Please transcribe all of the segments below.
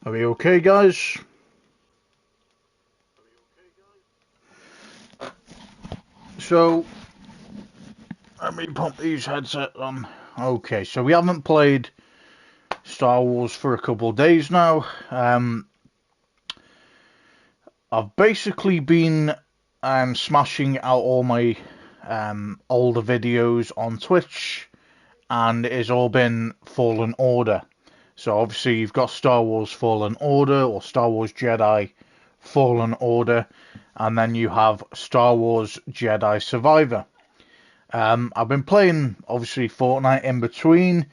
Are we okay, guys? So, let me pop these headsets on. Okay, so we haven't played Star Wars for a couple of days now. I've basically been smashing out all my older videos on Twitch, and it's all been Fallen Order. So obviously you've got Star Wars Fallen Order or Star Wars Jedi Fallen Order, and then you have Star Wars Jedi Survivor. I've been playing obviously Fortnite in between,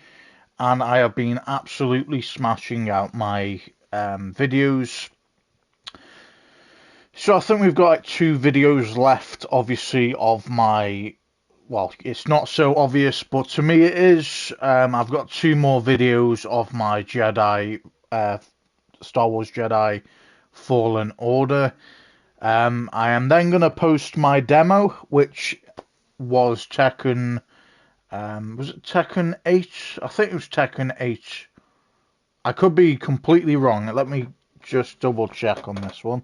and I have been absolutely smashing out my videos. So I think we've got like 2 videos left, obviously, of my. Well, it's not so obvious, but to me it is. I've got 2 more videos of my Star Wars Jedi Fallen Order. I am then going to post my demo, which was Tekken. Was it Tekken 8? I think it was Tekken 8. I could be completely wrong. Let me just double check on this one.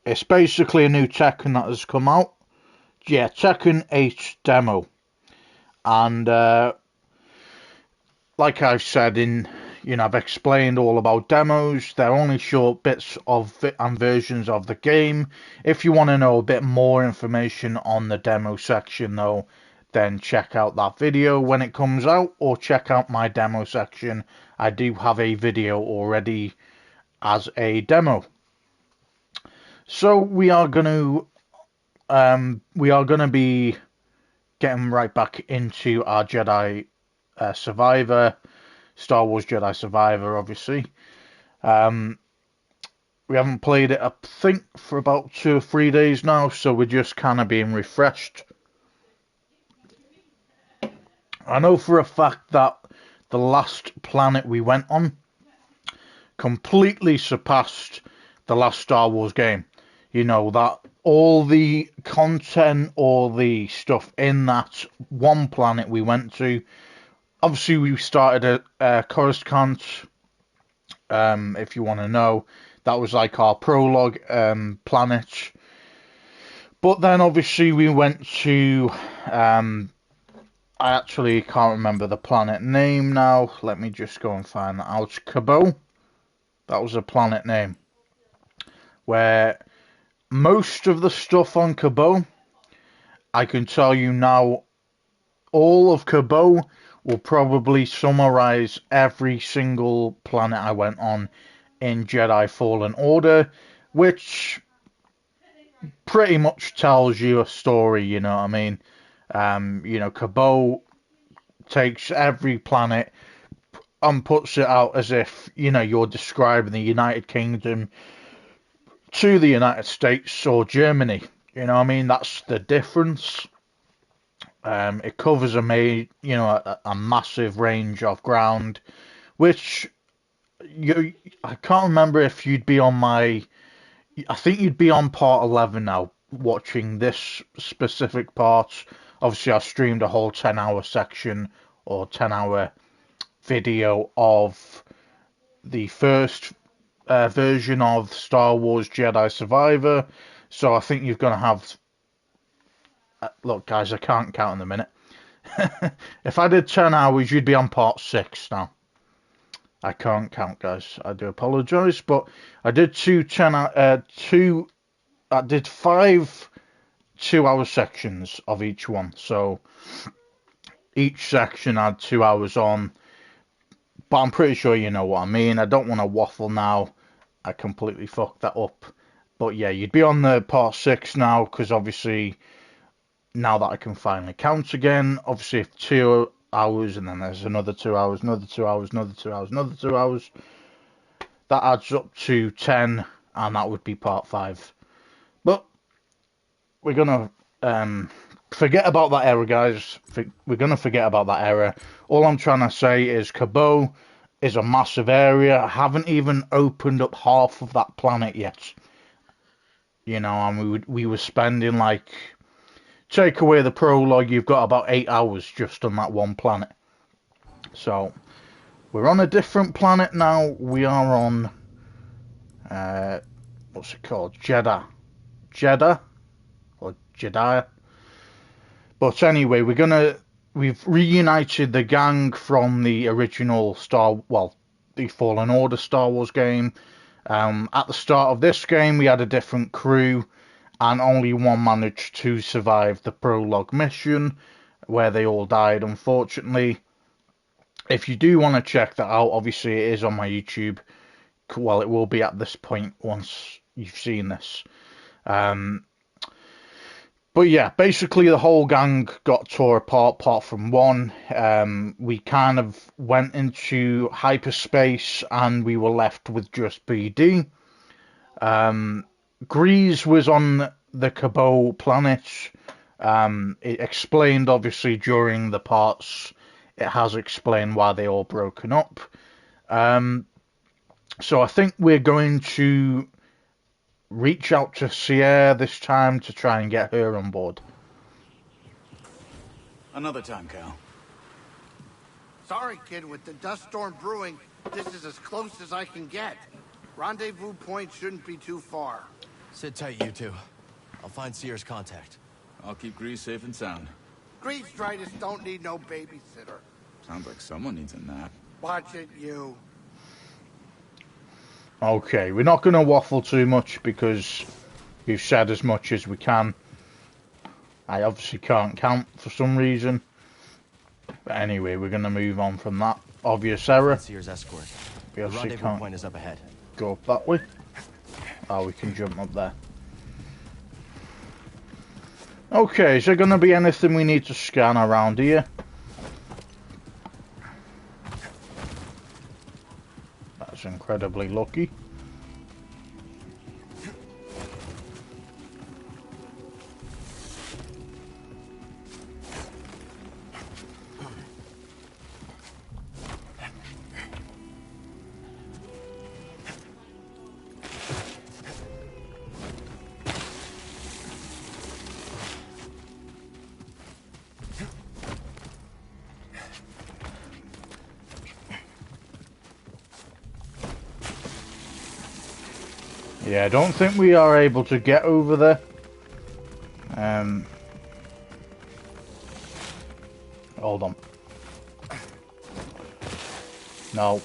It's basically a new Tekken that has come out. Yeah, Tekken 8 demo. And like I've said I've explained all about demos. They're only short bits of and versions of the game. If you want to know a bit more information on the demo section, though, then check out that video when it comes out, or check out my demo section. I do have a video already as a demo. So we are going to be getting right back into our Jedi Survivor, Star Wars Jedi Survivor, obviously. We haven't played it, I think, for about 2 or 3 days now, so we're just kind of being refreshed. I know for a fact that the last planet we went on completely surpassed the last Star Wars game. You know, that all the content, all the stuff in that one planet we went to. Obviously, we started at Coruscant, if you want to know. That was like our prologue planet. But then, obviously, we went to... I actually can't remember the planet name now. Let me just go and find that out. Cabo. That was a planet name. Where most of the stuff on Cabo, I can tell you now, all of Cabo will probably summarize every single planet I went on in Jedi Fallen Order, which pretty much tells you a story, you know what I mean? Cabo takes every planet and puts it out as if, you're describing the United Kingdom to the United States or Germany. You know what I mean? That's the difference. It covers a massive range of ground, which I can't remember if you'd be on I think you'd be on part 11 now, watching this specific part. Obviously, I streamed a whole 10-hour section or 10-hour video of the first version of Star Wars Jedi Survivor. So I think you're going to have... Look, guys, I can't count in a minute. If I did 10 hours, you'd be on part 6 now. I can't count, guys. I do apologise, but I did I did 5 2-hour sections of each one. So each section had 2 hours on. But I'm pretty sure you know what I mean. I don't want to waffle now. I completely fucked that up. But yeah, you'd be on the part 6 now, because obviously now that I can finally count again, obviously if 2 hours and then there's another 2 hours, another 2 hours, another 2 hours, another 2 hours, that adds up to 10, and that would be part 5. But we're gonna forget about that error, guys. We're gonna forget about that error. All I'm trying to say is Cabo is a massive area. I haven't even opened up half of that planet yet. And we were spending like... Take away the prologue, you've got about 8 hours just on that one planet. So, We're on a different planet now. We are on, what's it called? Jedi? Or Jedi? But anyway, we've reunited the gang from the original the Fallen Order Star Wars game. At the start of this game, we had a different crew, and only one managed to survive the prologue mission, where they all died, unfortunately. If you do want to check that out, obviously it is on my YouTube. Well, it will be at this point once you've seen this. But yeah, basically the whole gang got tore apart from one. We kind of went into hyperspace and we were left with just BD. Grease was on the Cabot planet. It explained, obviously, during the parts, it has explained why they all broken up. So I think we're going to reach out to Sierra this time to try and get her on board. Another time, Cal. Sorry, kid, with the dust storm brewing, this is as close as I can get. Rendezvous point shouldn't be too far. Sit tight, you two. I'll find Sierra's contact. I'll keep Grease safe and sound. Grease-dritis don't need no babysitter. Sounds like someone needs a nap. Watch it, you. Okay, we're not going to waffle too much because we've said as much as we can. I obviously can't count for some reason. But anyway, we're going to move on from that obvious error. Sierra's escort. We The obviously rendezvous can't point is up ahead. go up that way. Oh, we can jump up there. Okay, is there going to be anything we need to scan around here? That's incredibly lucky. Yeah, I don't think we are able to get over there. Hold on. No.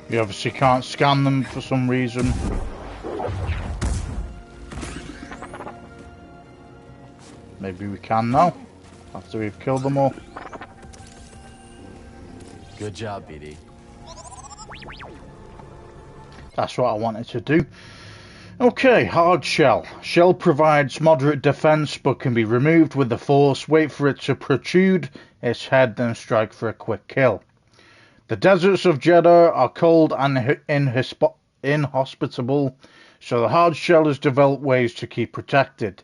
We obviously can't scan them for some reason. Maybe we can now, after we've killed them all. Good job, BD. That's what I wanted to do. Okay, hard shell. Shell provides moderate defense but can be removed with the force. Wait for it to protrude its head, then strike for a quick kill. The deserts of Jeddah are cold and inhospitable, so the hard shell has developed ways to keep protected.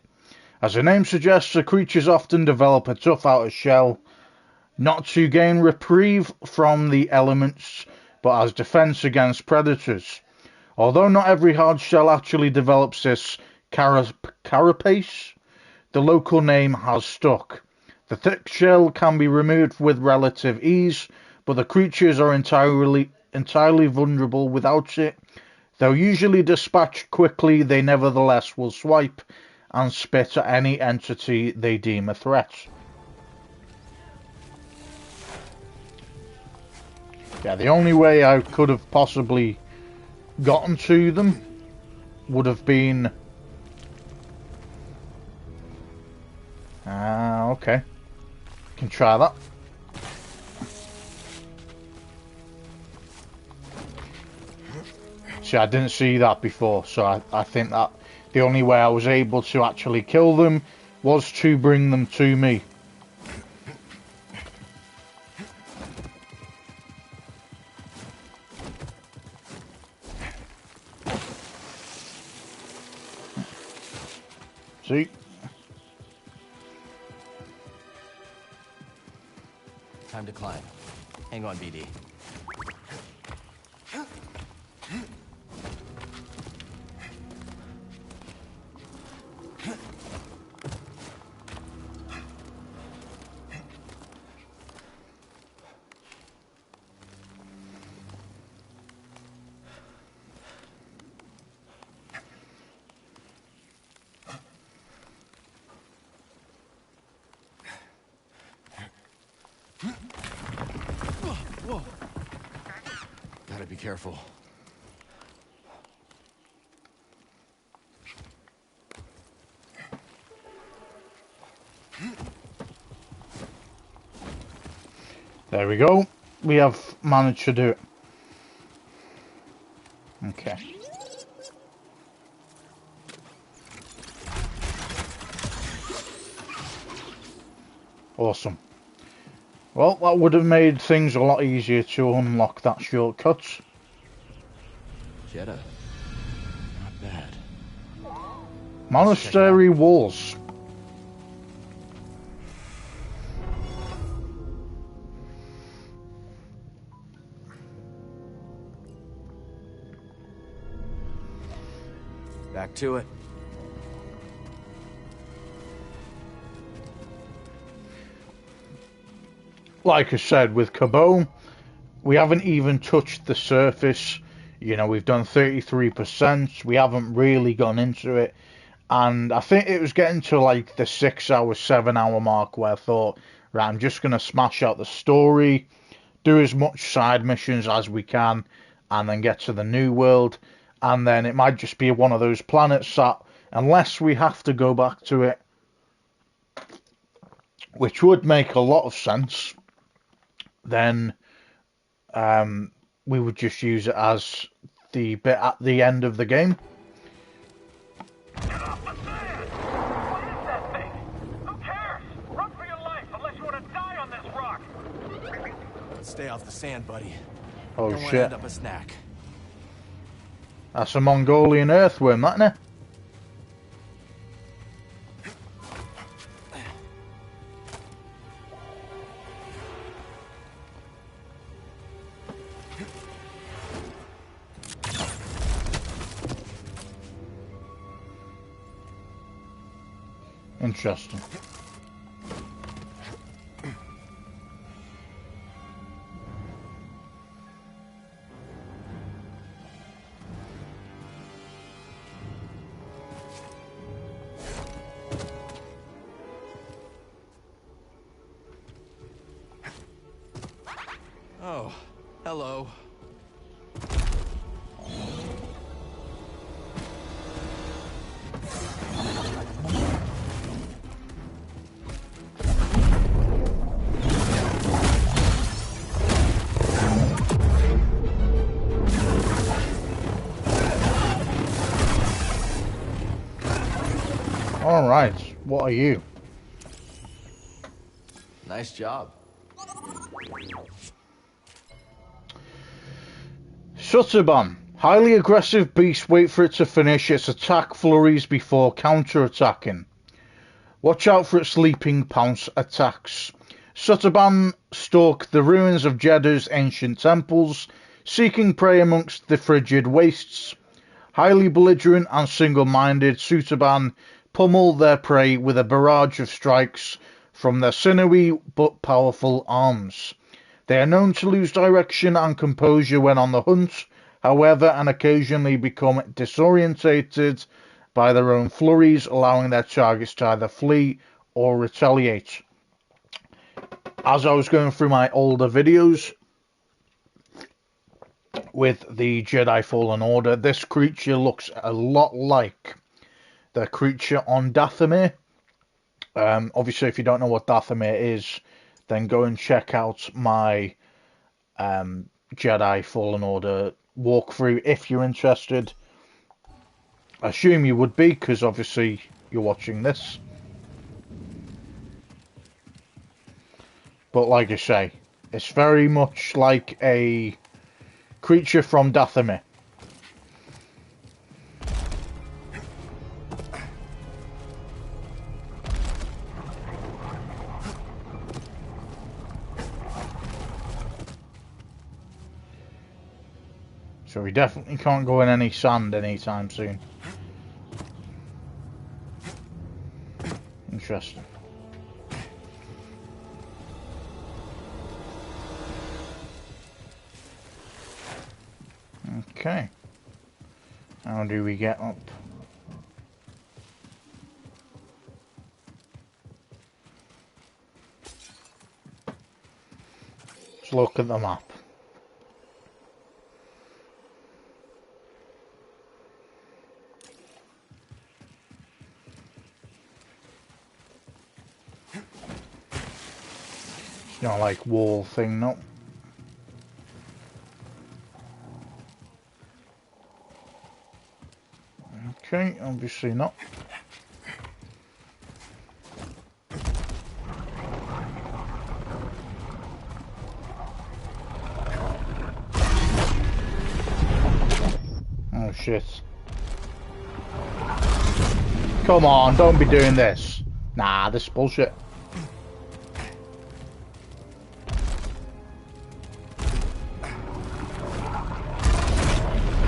As the name suggests, the creatures often develop a tough outer shell, not to gain reprieve from the elements, but as defense against predators. Although not every hard shell actually develops this carapace, the local name has stuck. The thick shell can be removed with relative ease, but the creatures are entirely vulnerable without it. Though usually dispatched quickly, they nevertheless will swipe and spit at any entity they deem a threat. Yeah, the only way I could have possibly gotten to them would have been... okay. Can try that. See, I didn't see that before, so I think that the only way I was able to actually kill them was to bring them to me. See? Time to climb. Hang on, BD. Whoa. Gotta be careful. There we go. We have managed to do it. Okay. Awesome. Well, that would have made things a lot easier to unlock that shortcut. Jedi. Not bad. Monastery walls. Back to it. Like I said, with Cabot, we haven't even touched the surface. You know, we've done 33%. We haven't really gone into it. And I think it was getting to like the 6 hour, 7 hour mark where I thought, right, I'm just going to smash out the story, do as much side missions as we can, and then get to the new world. And then it might just be one of those planets that, unless we have to go back to it, which would make a lot of sense, then we would just use it as the bit at the end of the game. Get off the sand! What is that thing? Who cares? Run for your life unless you want to die on this rock! Stay off the sand, buddy. Oh Don't want to shit. end up a snack. That's a Mongolian earthworm, that, innit? Interesting. Oh, hello. All right, what are you? Nice job. Sutterban. Highly aggressive beast, wait for it to finish its attack flurries before counter-attacking. Watch out for its leaping pounce attacks. Sutterban stalk the ruins of Jedda's ancient temples, seeking prey amongst the frigid wastes. Highly belligerent and single-minded, Sutterban pummel their prey with a barrage of strikes from their sinewy but powerful arms. They are known to lose direction and composure when on the hunt, however, and occasionally become disorientated by their own flurries, allowing their targets to either flee or retaliate. As I was going through my older videos with the Jedi Fallen Order, this creature looks a lot like the creature on Dathomir. Obviously, if you don't know what Dathomir is, then go and check out my Jedi Fallen Order walkthrough if you're interested. I assume you would be, because obviously you're watching this. But like I say, it's very much like a creature from Dathomir. So we definitely can't go in any sand anytime soon. Interesting. Okay. How do we get up? Let's look at the map. It's not like wall thing, no. Okay, obviously not. Oh shit. Come on, don't be doing this. Nah, this is bullshit.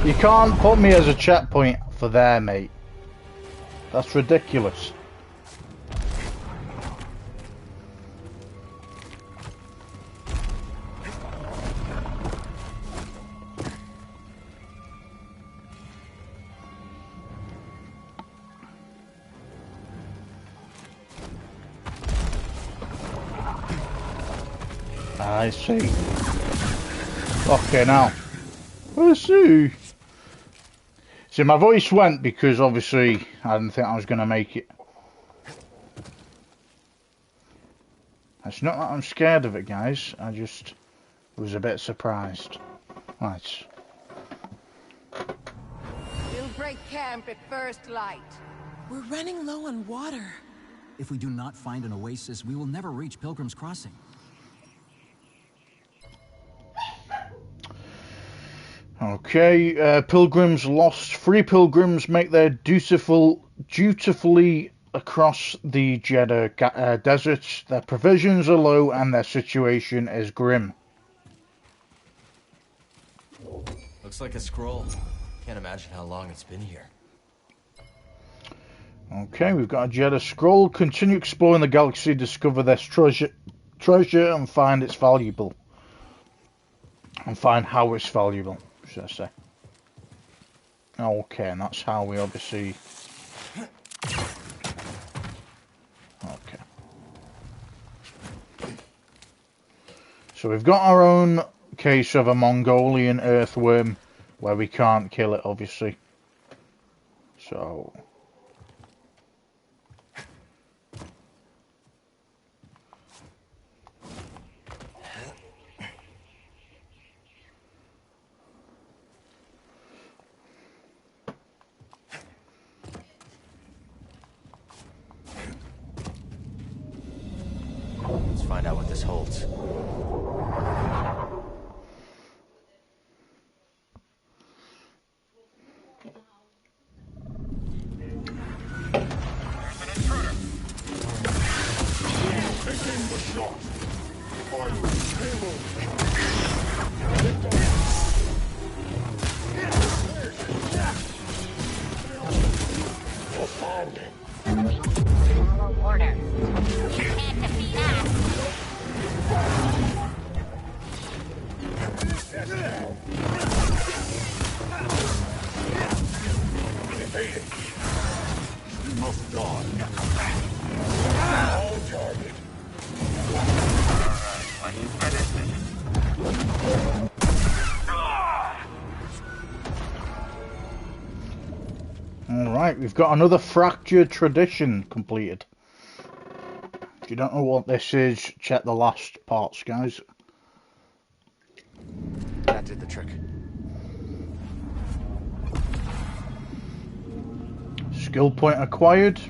You can't put me as a checkpoint for there, mate. That's ridiculous. I see. Okay, now. I see. See, my voice went because obviously I didn't think I was going to make it. It's not that I'm scared of it, guys. I just was a bit surprised. Right. We'll break camp at first light. We're running low on water. If we do not find an oasis, we will never reach Pilgrim's Crossing. Okay, pilgrims lost. 3 pilgrims make their dutifully across the Jedi desert. Their provisions are low and their situation is grim. Looks like a scroll. Can't imagine how long it's been here. Okay, we've got a Jedi scroll. Continue exploring the galaxy, discover this treasure and find its valuable. And find how it's valuable, should I say. Okay, and that's how we obviously... Okay. So we've got our own case of a Mongolian earthworm where we can't kill it, obviously. So... Let's find out what this holds. Order. You can't defeat us. You must die. All target. When you finish this. Alright, we've got another fractured tradition completed. If you don't know what this is, check the last parts, guys. That did the trick. Skill point acquired.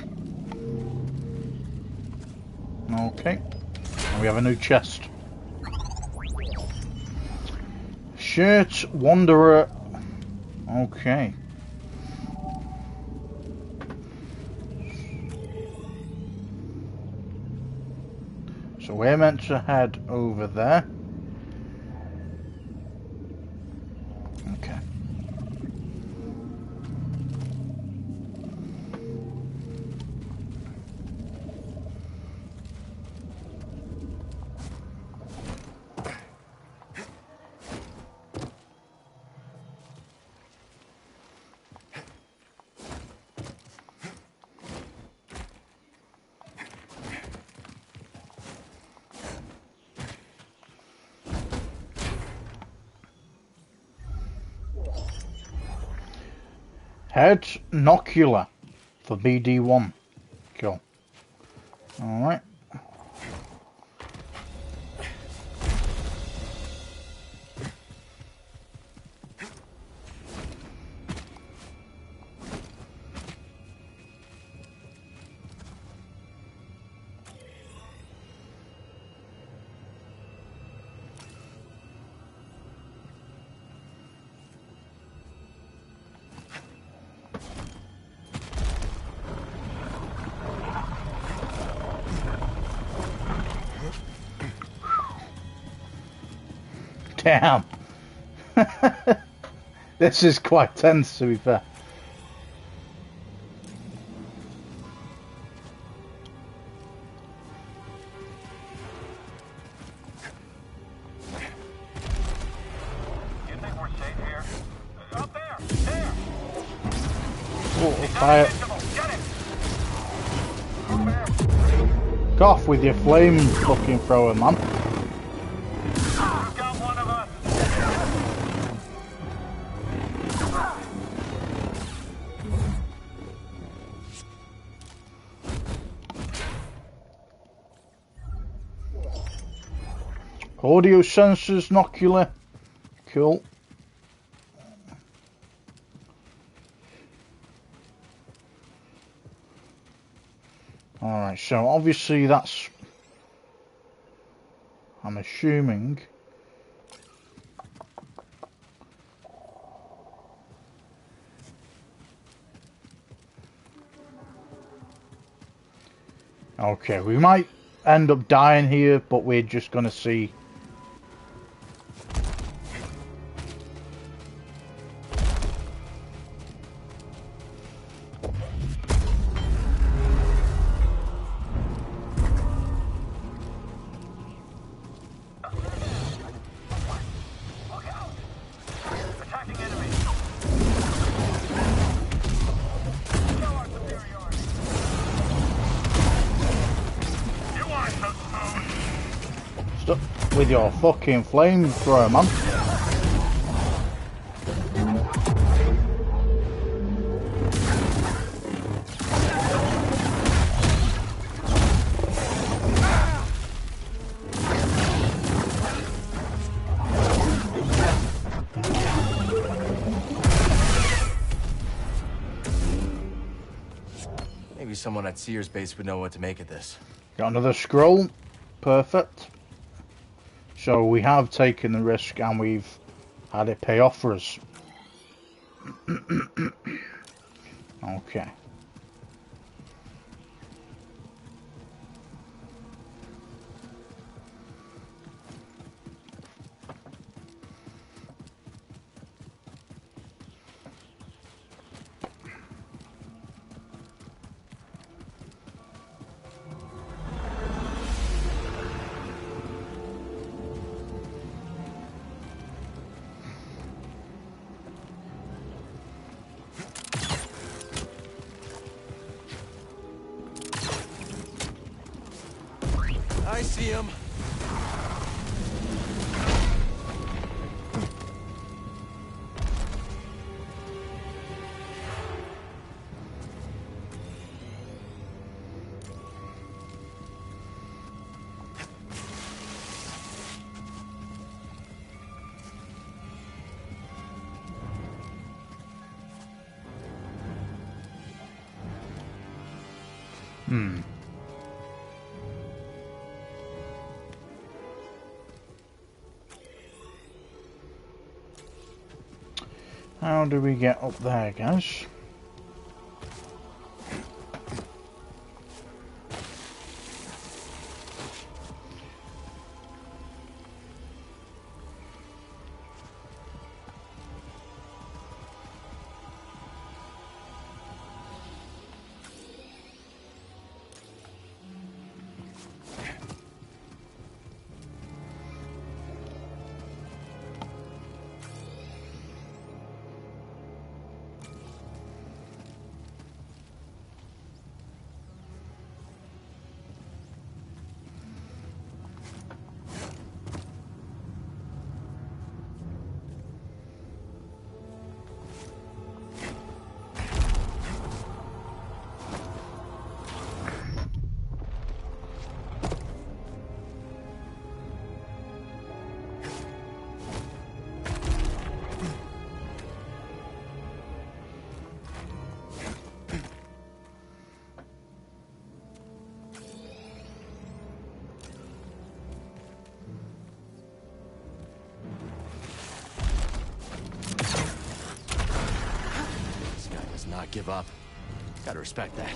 Okay. And we have a new chest. Shirt Wanderer. Okay. So we're meant to head over there. Okay. Head Nocular for BD1. Cool. Alright. Damn. This is quite tense, to be fair. You think we're safe here? Up there! There! Oh, He's fire. uninvincible. Get him! Go off with your flame fucking thrower, man. We've got one of us! Audio sensors, Nocular. Cool. Alright, so obviously that's... I'm assuming... Okay, we might end up dying here, but we're just gonna see. Look out! Attacking enemy! Show our superiority! You aren't so smooth! Stop with your fucking flamethrower, man. Maybe someone at Sears base would know what to make of this. Got another scroll. Perfect. So we have taken the risk and we've had it pay off for us. Okay. I see him. How do we get up there, guys? Not give up. Gotta respect that.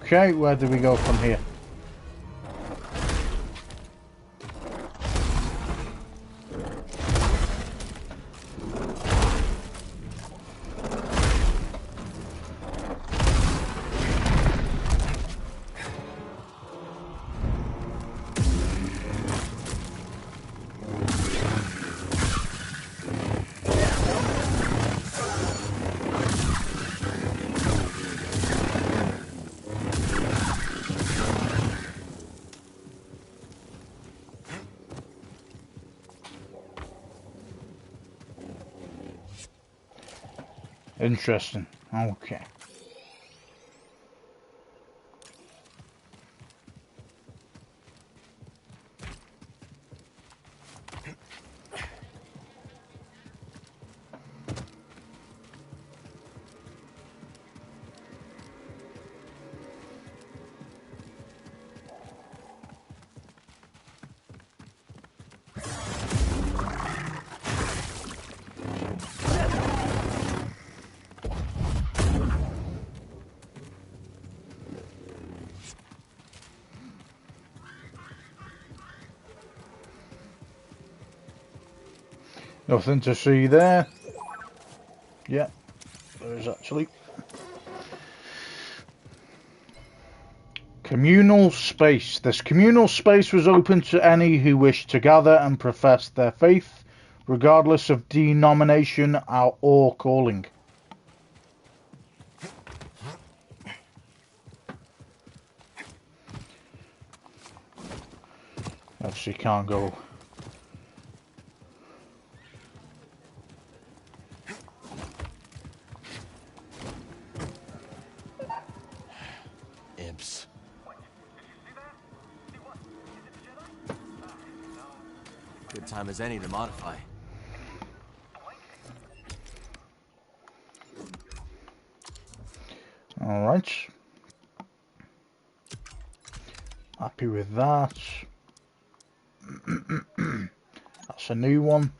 Okay, where do we go from here? Interesting. Okay. Nothing to see there. Yeah, there is actually. Communal space. This communal space was open to any who wished to gather and profess their faith, regardless of denomination or calling. Obviously can't go. Imps. Good time as any to modify. Alright. Happy with that. That's a new one.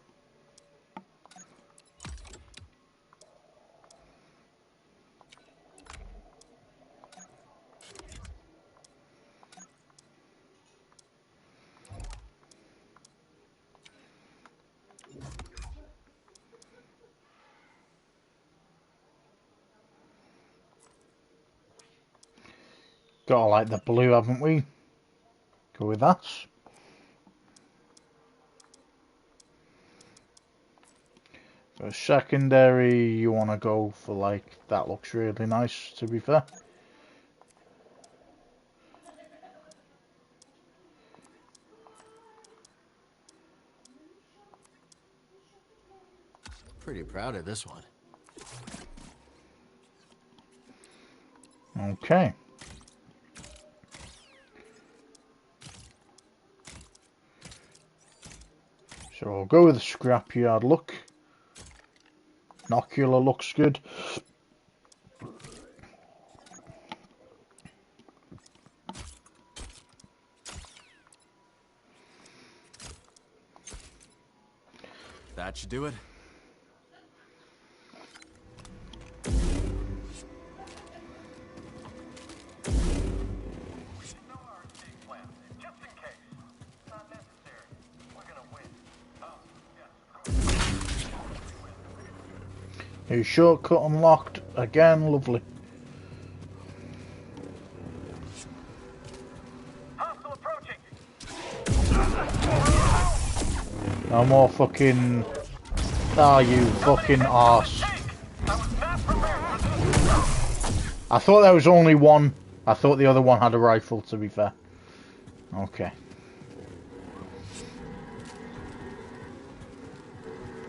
Gotta like the blue, haven't we? Go with that. For secondary, you want to go for like, that looks really nice, to be fair. Pretty proud of this one. Okay. So I'll go with the scrapyard look. Binocular looks good. That should do it. A shortcut unlocked. Again, lovely. Hostile approaching. No more fucking... Ah, you fucking arse. I thought there was only one. I thought the other one had a rifle, to be fair. Okay.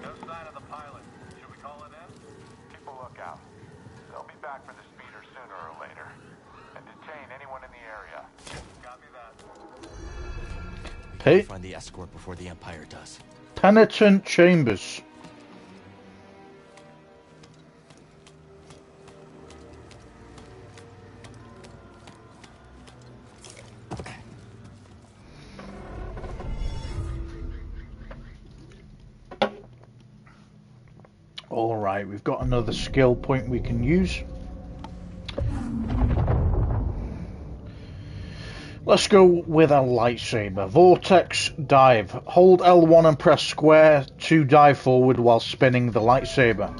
No sign of the pilot. Should we call it in? Keep a lookout. They'll be back for the speeder sooner or later. And detain anyone in the area. Copy that. Hey, Find the escort before the Empire does. Penitent Chambers. Alright, we've got another skill point we can use. Let's go with a lightsaber. Vortex dive. Hold L1 and press square to dive forward while spinning the lightsaber.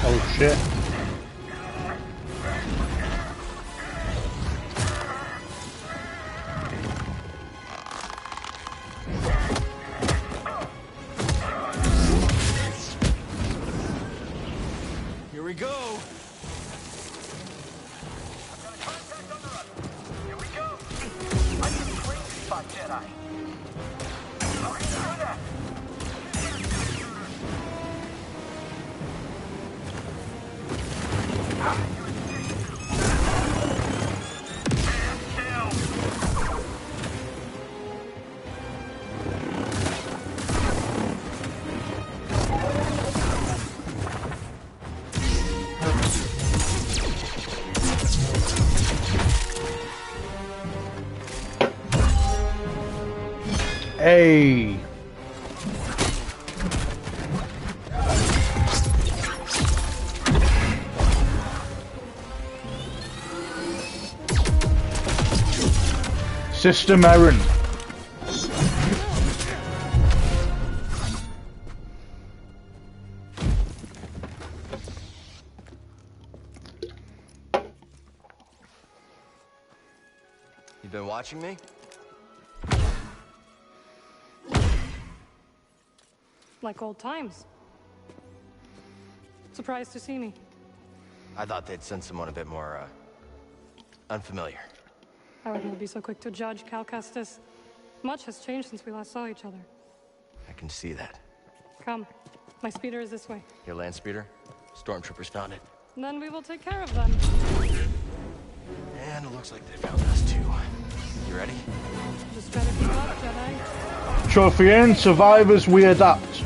Oh shit. Here we go. Contact on the run. Here we go. I need a crazy spot, Jedi. How can you do that? Hey. System errand. You been watching me? Like old times. Surprised to see me. I thought they'd send someone a bit more, unfamiliar. I wouldn't be so quick to judge, Cal Kestis. Much has changed since we last saw each other. I can see that. Come. My speeder is this way. Your land speeder? Stormtroopers found it. Then we will take care of them. And it looks like they found us too. You ready? Just try to keep up, Jedi. Trophy in, survivors we adapt.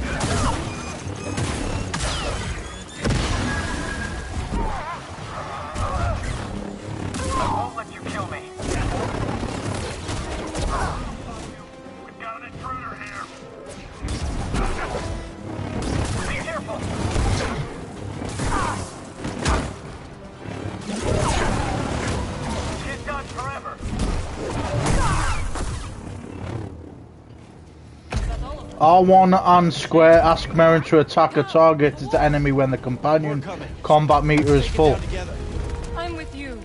R1 and square ask Merrin to attack a targeted enemy when the companion combat meter is full. I'm with you.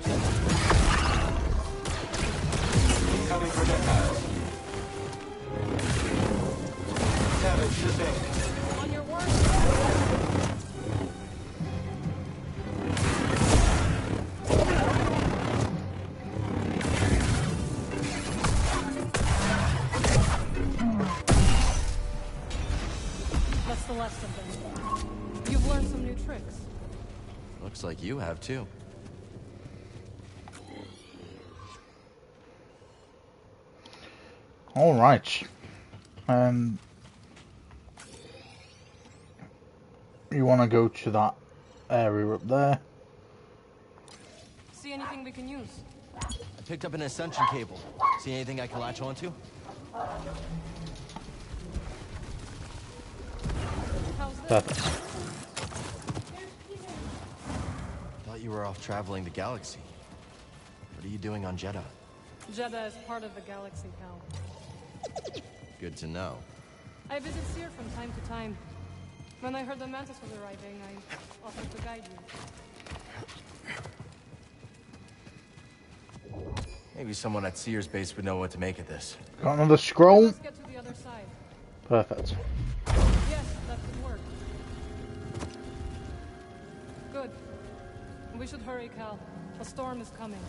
On your word. That's the last of them. You've learned some new tricks. Looks like you have too. All right. You want to go to that area up there? See anything we can use? I picked up an ascension cable. See anything I can latch onto? How's this? Perfect. Thought you were off traveling the galaxy. What are you doing on Jedi? Jedi is part of the galaxy, Cal. Good to know. I visit Seer from time to time. When I heard the Mantis was arriving, I offered to guide you. Maybe someone at Seer's base would know what to make of this. Got another scroll? Let's get to the other side. Perfect. Yes, that could work. Good. We should hurry, Cal. A storm is coming.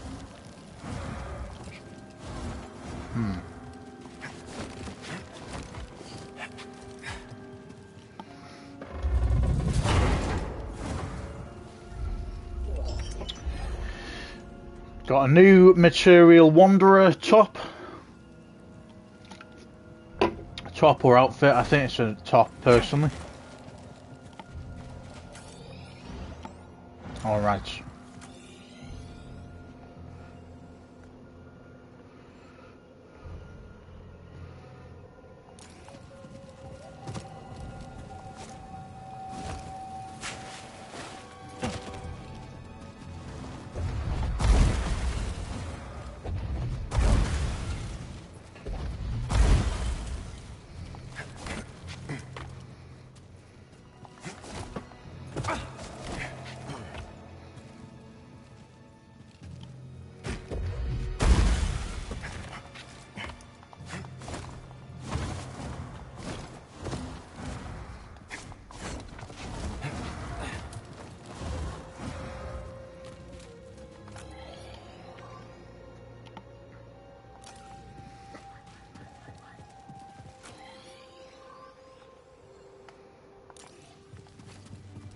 Got a new Material Wanderer top. Top or outfit? I think it's a top, personally. Alright.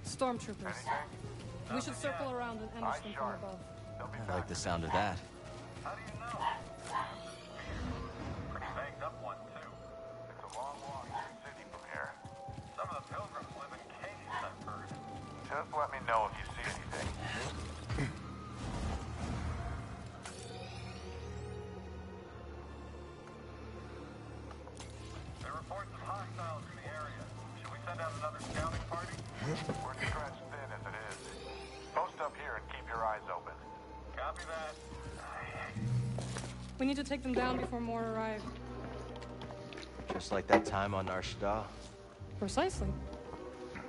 Stormtroopers. We should circle around and ambush them from above. I like the sound of that. How do you know? Pretty banged up one, too. It's a long walk to the city from here. Some of the pilgrims live in caves, I've heard. Just let me know if you see anything. There are reports of hostiles in the area. Should we send out another scouting party? We're stretched thin as it is. Post up here and keep your eyes open. Copy that. We need to take them down before more arrive. Just like that time on Nar Shaddaa. Precisely.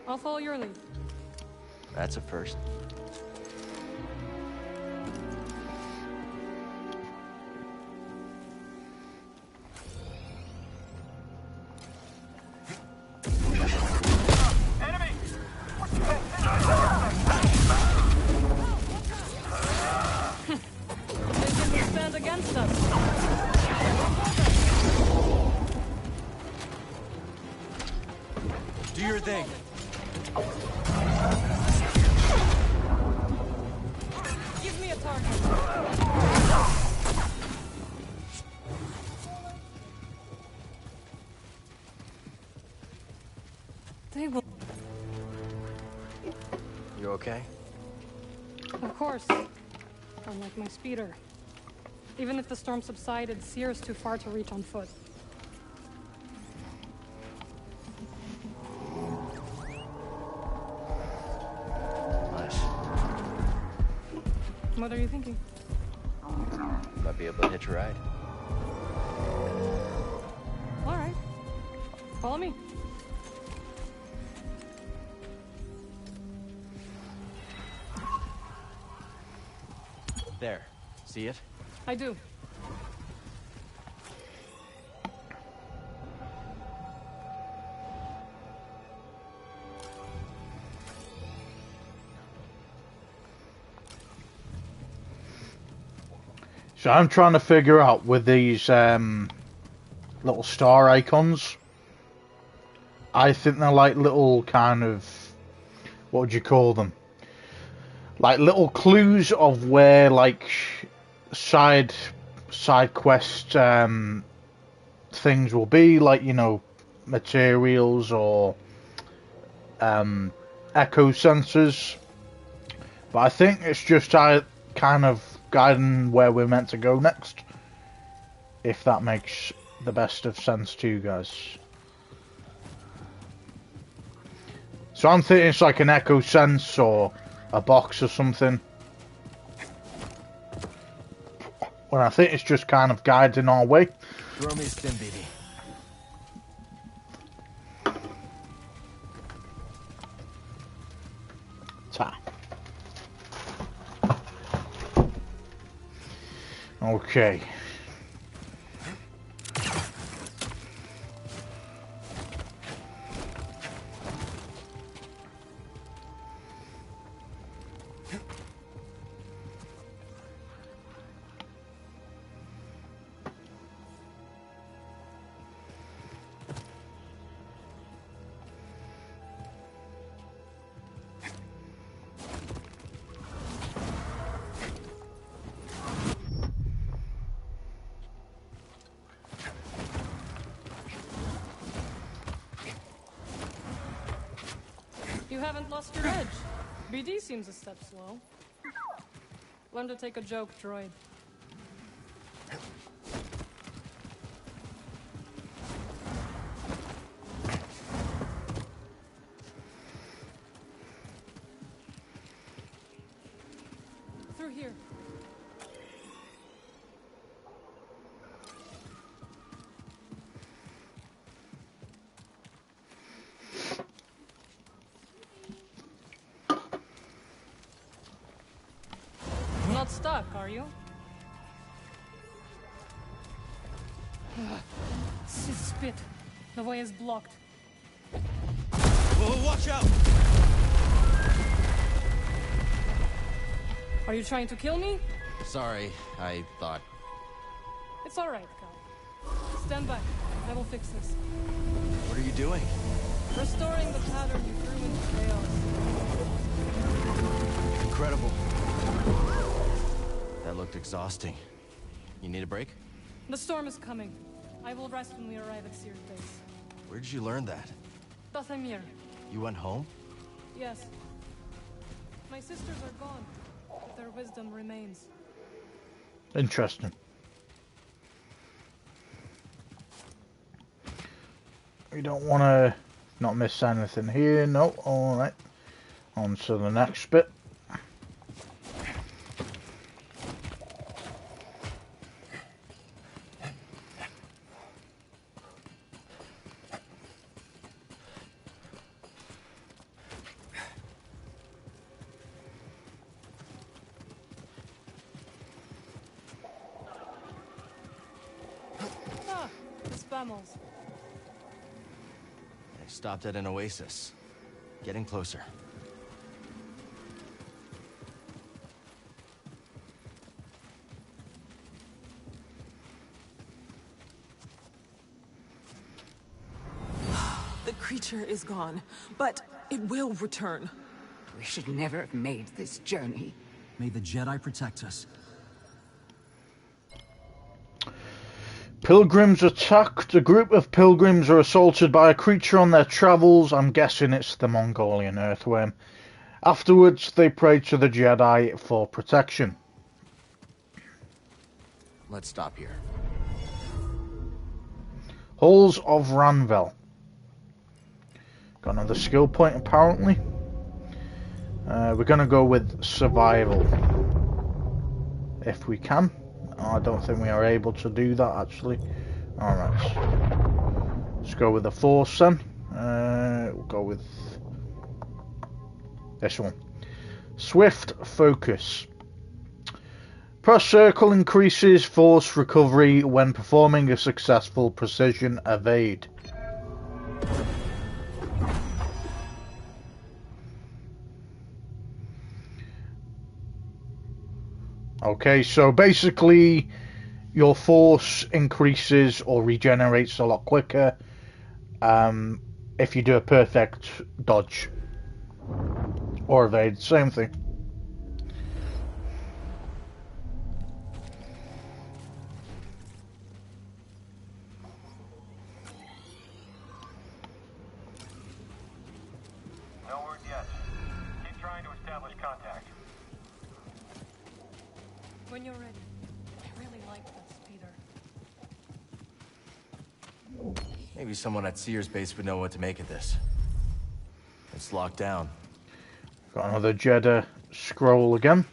I'll follow your lead. That's a first. Do your thing. Give me a target. They will. You okay? Of course. Unlike my speeder. Even if the storm subsided, Seer is too far to reach on foot. Nice. What are you thinking? Might be able to hitch a ride. All right. Follow me. There. See it? I do. So I'm trying to figure out with these little star icons. I think they're like little kind of, what would you call them? Like little clues of where like side quest things will be, like, you know, materials or echo sensors. But I think it's just kind of guiding where we're meant to go next, if that makes the best of sense to you guys. So I'm thinking it's like an echo sense or a box or something, when I think it's just kind of guiding our way. Throw me a stim, BD. Ta. Okay. You haven't lost your edge. BD seems a step slow. Learn to take a joke, droid. Through here. Not stuck, are you? Spit. The way is blocked. Whoa, watch out! Are you trying to kill me? Sorry, I thought... It's alright, Cal. Stand by. I will fix this. What are you doing? Restoring the pattern you threw into chaos. Incredible. That looked exhausting. You need a break? The storm is coming. I will rest when we arrive at Sears base. Where did you learn that? Dathamir. You went home? Yes. My sisters are gone, but their wisdom remains. Interesting. We don't want to not miss anything here. No, alright. On to the next bit. Ah, the spammels. I stopped at an oasis. Getting closer. The creature is gone, but it will return. We should never have made this journey. May the Jedi protect us. Pilgrims attacked. A group of pilgrims are assaulted by a creature on their travels. I'm guessing it's the Mongolian earthworm. Afterwards, they pray to the Jedi for protection. Let's stop here. Halls of Ranvel. Got another skill point, apparently. We're going to go with survival, if we can. I don't think we are able to do that, actually. Alright. Let's go with the Force then. We'll go with this one. Swift Focus. Press circle increases force recovery when performing a successful precision evade. Okay, so basically your force increases or regenerates a lot quicker if you do a perfect dodge or evade, same thing. No word yet. Keep trying to establish contact. When you're ready. I really like this, Peter. Maybe someone at Sears base would know what to make of this. It's locked down. Got another Jedi scroll again.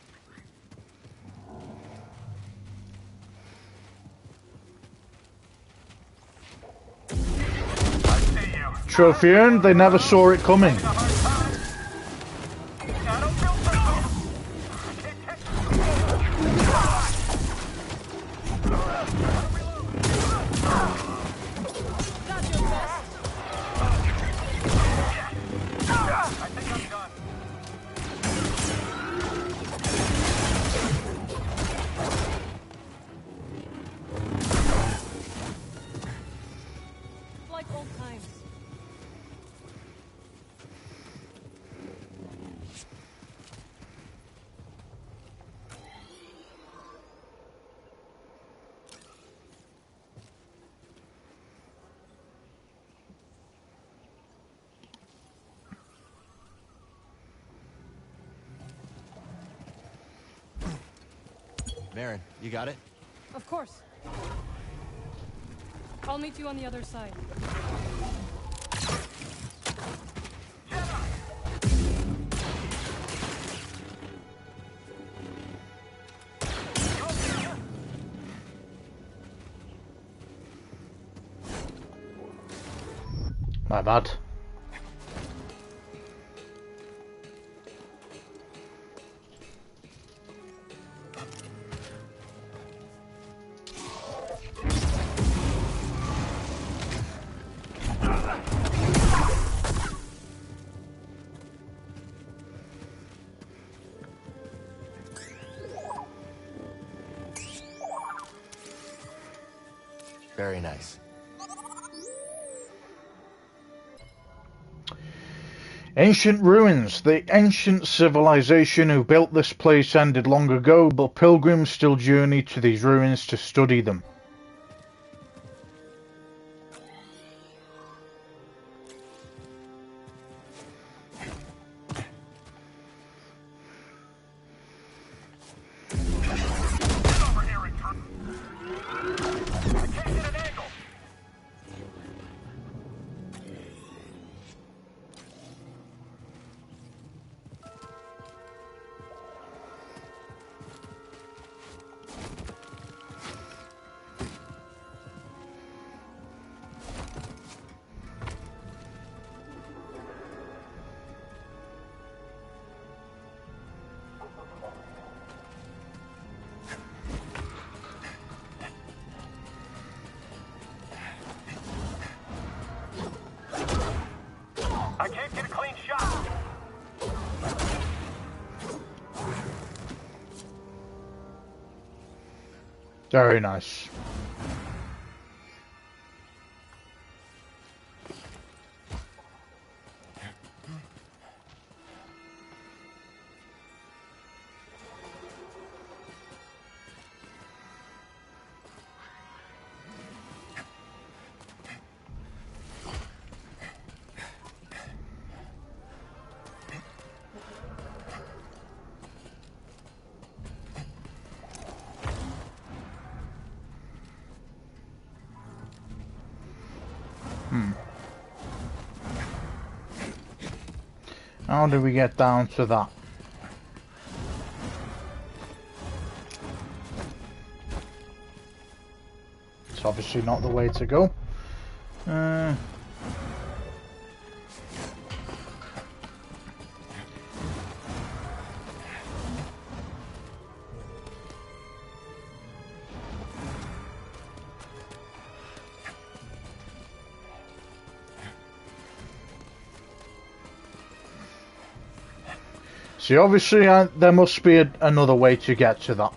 Trophy earned, they never saw it coming. Like old times. Marin, you got it? Of course. I'll meet you on the other side. My bad. Very nice. Ancient ruins. The ancient civilization who built this place ended long ago, but pilgrims still journey to these ruins to study them. I can't get a clean shot. Very nice. How do we get down to that? It's obviously not the way to go. See, obviously, there must be another way to get to that.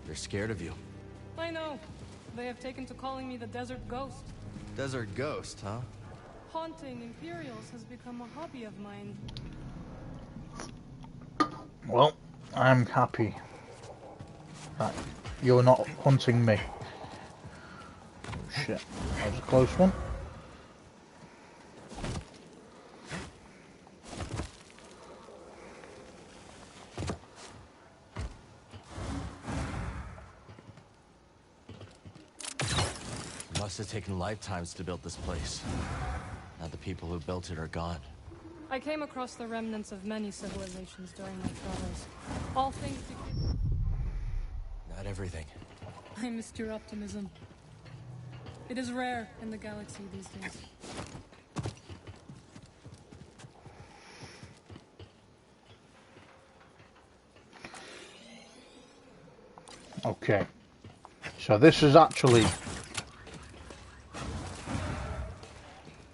They're scared of you. I know. They have taken to calling me the Desert Ghost. Desert Ghost, huh? Haunting Imperials has become a hobby of mine. Well, I'm happy that you're not hunting me. Shit, that was a close one. Must have taken lifetimes to build this place. Now the people who built it are gone. I came across the remnants of many civilizations during my travels. All things to... Not everything. I missed your optimism. It is rare in the galaxy these days. Okay. So this is actually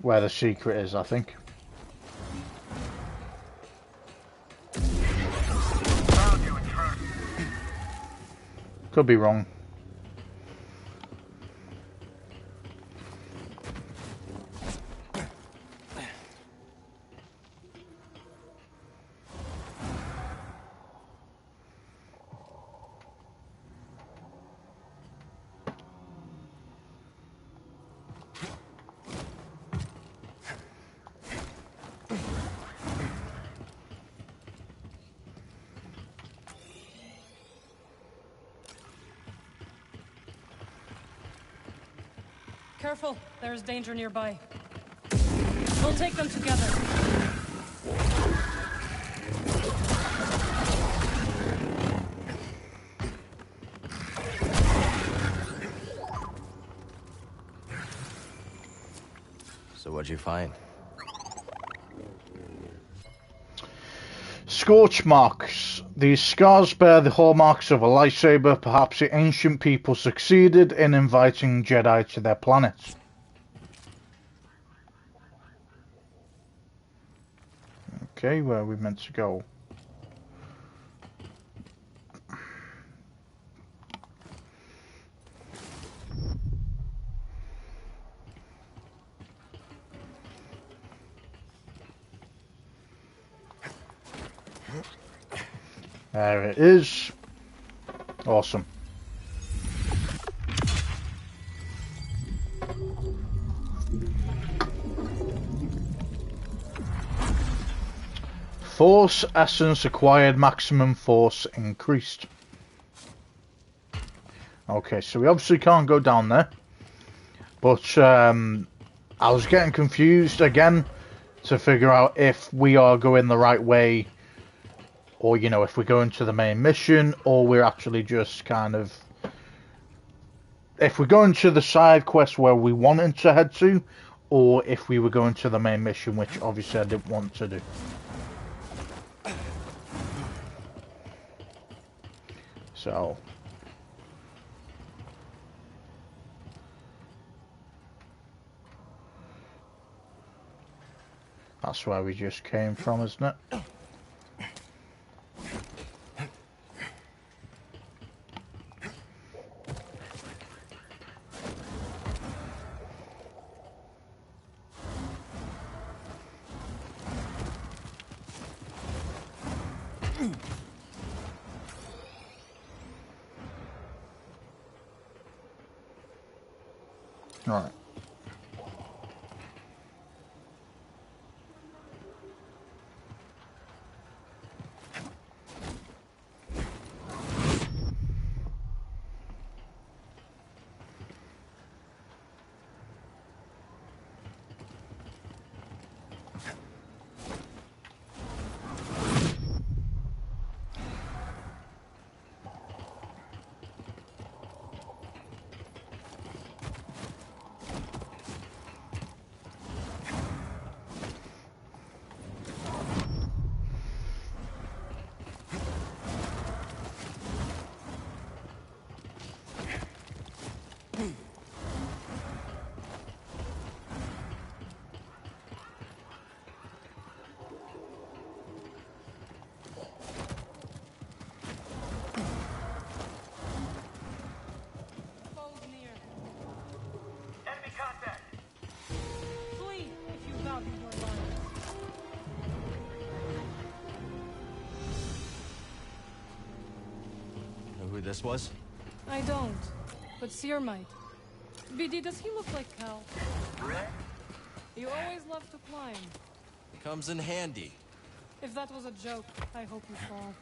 where the secret is, I think. Could be wrong. Careful, there is danger nearby. We'll take them together. So what'd you find? Scorch marks. These scars bear the hallmarks of a lightsaber. Perhaps the ancient people succeeded in inviting Jedi to their planet. Okay, where are we meant to go? There it is. Awesome. Force essence acquired, maximum force increased. Okay, so we obviously can't go down there. But I was getting confused again to figure out if we are going the right way, or, you know, if we're going to the main mission, or we're actually just kind of... If we're going to the side quest where we wanted to head to, or if we were going to the main mission, which obviously I didn't want to do. So... That's where we just came from, isn't it? All right. this was? I don't, but Seer might. BD, does he look like Cal? You always love to climb. Comes in handy. If that was a joke, I hope you fall.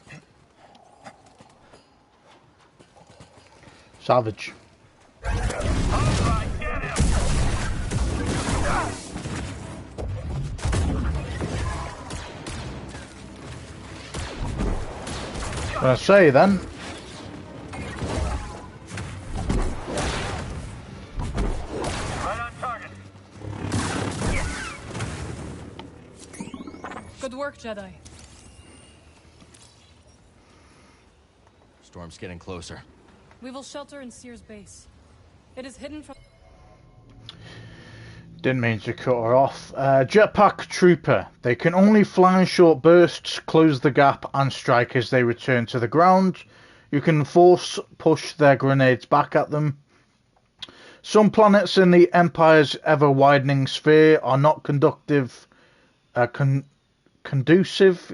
Savage. What I say then? Right on target. Good work, Jedi. Storm's getting closer. We will shelter in Seer's base. It is hidden from... Didn't mean to cut her off. Jetpack Trooper. They can only fly in short bursts, close the gap, and strike as they return to the ground. You can force push their grenades back at them. Some planets in the Empire's ever-widening sphere are not conducive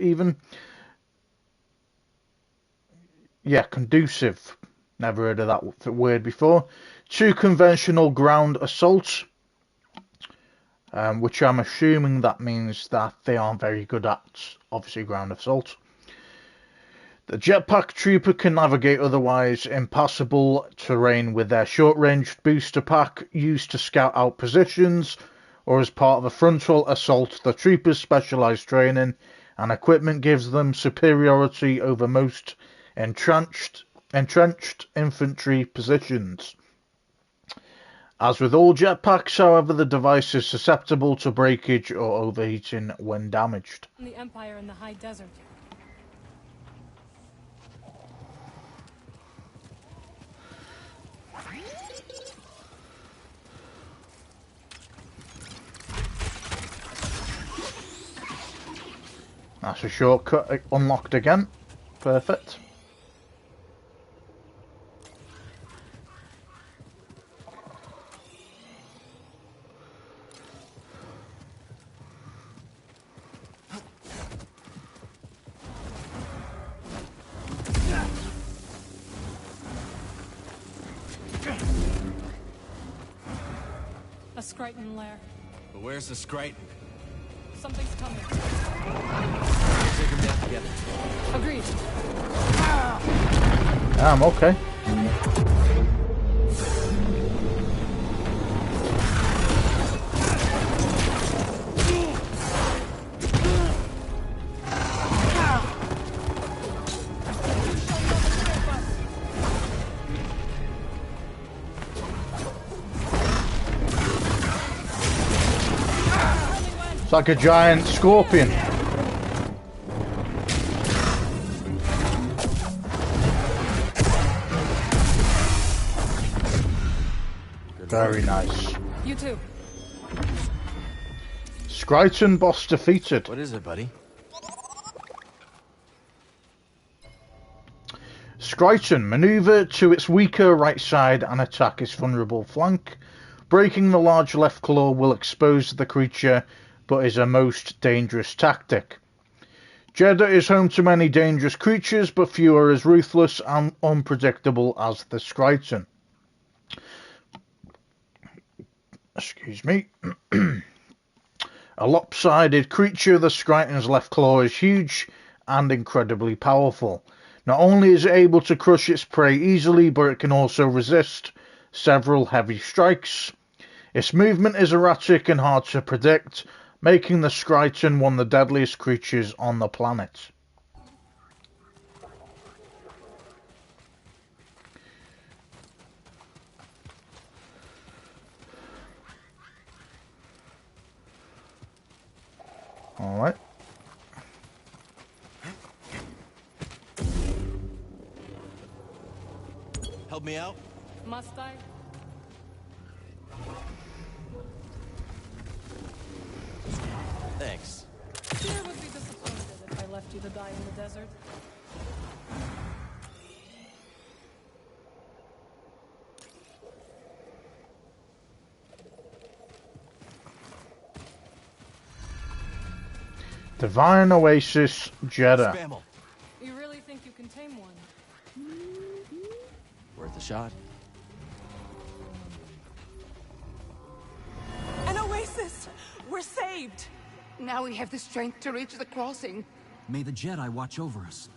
even. Yeah, conducive. Never heard of that word before. To conventional ground assault. Which I'm assuming that means that they aren't very good at, obviously, ground assault. The Jetpack Trooper can navigate otherwise impassable terrain with their short-range booster pack used to scout out positions, or as part of a frontal assault. The Trooper's specialised training and equipment gives them superiority over most entrenched infantry positions. As with all jetpacks, however, the device is susceptible to breakage or overheating when damaged. the Empire in the high desert. That's a shortcut unlocked again. Perfect. A Skriton lair. But where's the Skriton? Something's coming. Take him down together. Agreed. I'm okay. It's like a giant scorpion. Very nice. You too. Skriton boss defeated. What is it, buddy? Skriton maneuver to its weaker right side and attack its vulnerable flank. Breaking the large left claw will expose the creature, but is a most dangerous tactic. Jeddah is home to many dangerous creatures, but few are as ruthless and unpredictable as the Skriton. Excuse me. A lopsided creature, the Skriton's left claw is huge and incredibly powerful. Not only is it able to crush its prey easily, but it can also resist several heavy strikes. Its movement is erratic and hard to predict, making the Skriton one of the deadliest creatures on the planet. Alright. Help me out? Must I? Thanks. Seer would be disappointed if I left you to die in the desert. Divine Oasis Jeddah. Spammel. You really think you can tame one? shot. An oasis! We're saved! Now we have the strength to reach the crossing. May the Jedi watch over us.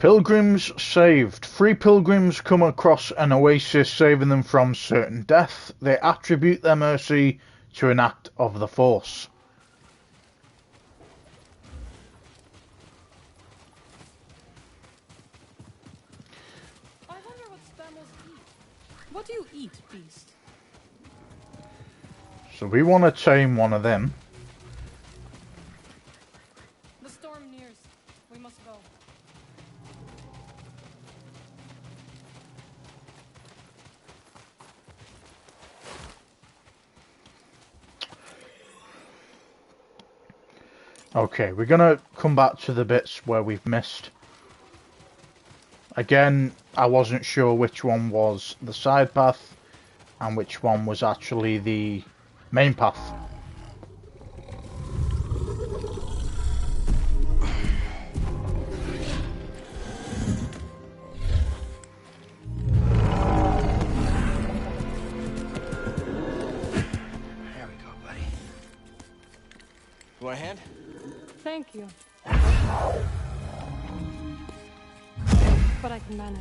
Pilgrims saved. 3 pilgrims come across an oasis, saving them from certain death. They attribute their mercy to an act of the Force. I wonder what Stamos eat. What do you eat, beast? So we want to tame one of them. The storm nears. We must go. Okay, we're going to come back to the bits where we've missed. Again, I wasn't sure which one was the side path and which one was actually the main path. There we go, buddy. You want a hand? Thank you. But I can manage.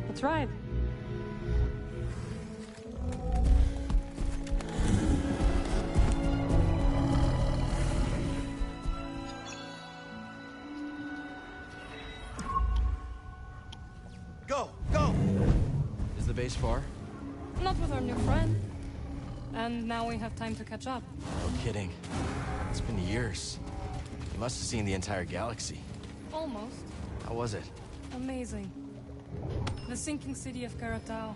That's right. Go, go! Is the base far? Not with our new friend. And now we have time to catch up. No kidding. It's been years. You must have seen the entire galaxy. Almost. How was it? Amazing. The sinking city of Karatao.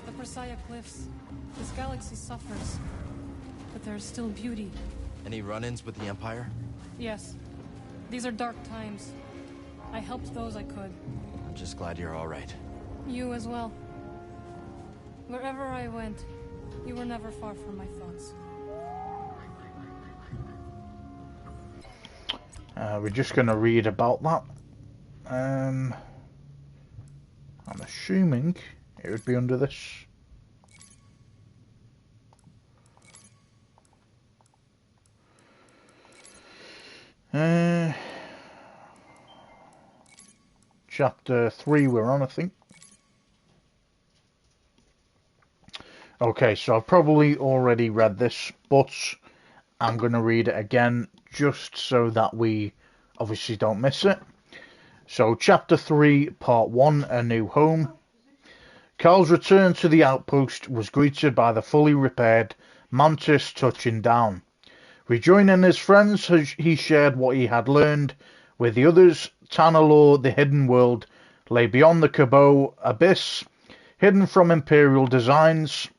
The Persaya Cliffs. This galaxy suffers. But there is still beauty. Any run-ins with the Empire? Yes. These are dark times. I helped those I could. I'm just glad you're all right. You as well. Wherever I went, you were never far from my thoughts. We're just going to read about that. I'm assuming it would be under this. Chapter 3 we're on, I think. Okay, so I've probably already read this, but I'm going to read it again just so that we obviously don't miss it. So, Chapter 3, Part 1, A New Home. Carl's return to the outpost was greeted by the fully repaired Mantis touching down. Rejoining his friends, he shared what he had learned with the others. Tanalor, the hidden world, lay beyond the Cabot abyss, hidden from Imperial designs.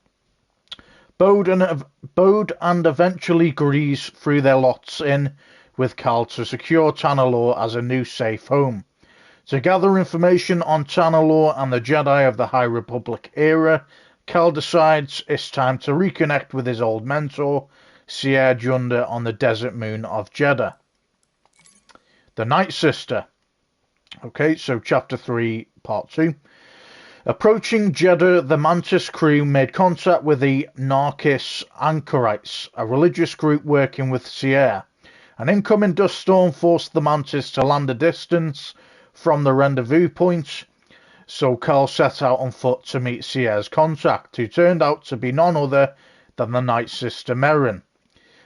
Bode and eventually Grease threw their lots in with Carl to secure Tanalor as a new safe home. To gather information on Tanalor and the Jedi of the High Republic era, Carl decides it's time to reconnect with his old mentor, Sierra Junda, on the desert moon of Jeddah. The Night Sister. Okay, so Chapter 3, Part 2. Approaching Jeddah, the Mantis crew made contact with the Narkis Anchorites, a religious group working with Sierra. An incoming dust storm forced the Mantis to land a distance from the rendezvous point, so Carl set out on foot to meet Sierra's contact, who turned out to be none other than the Night Sister Merrin.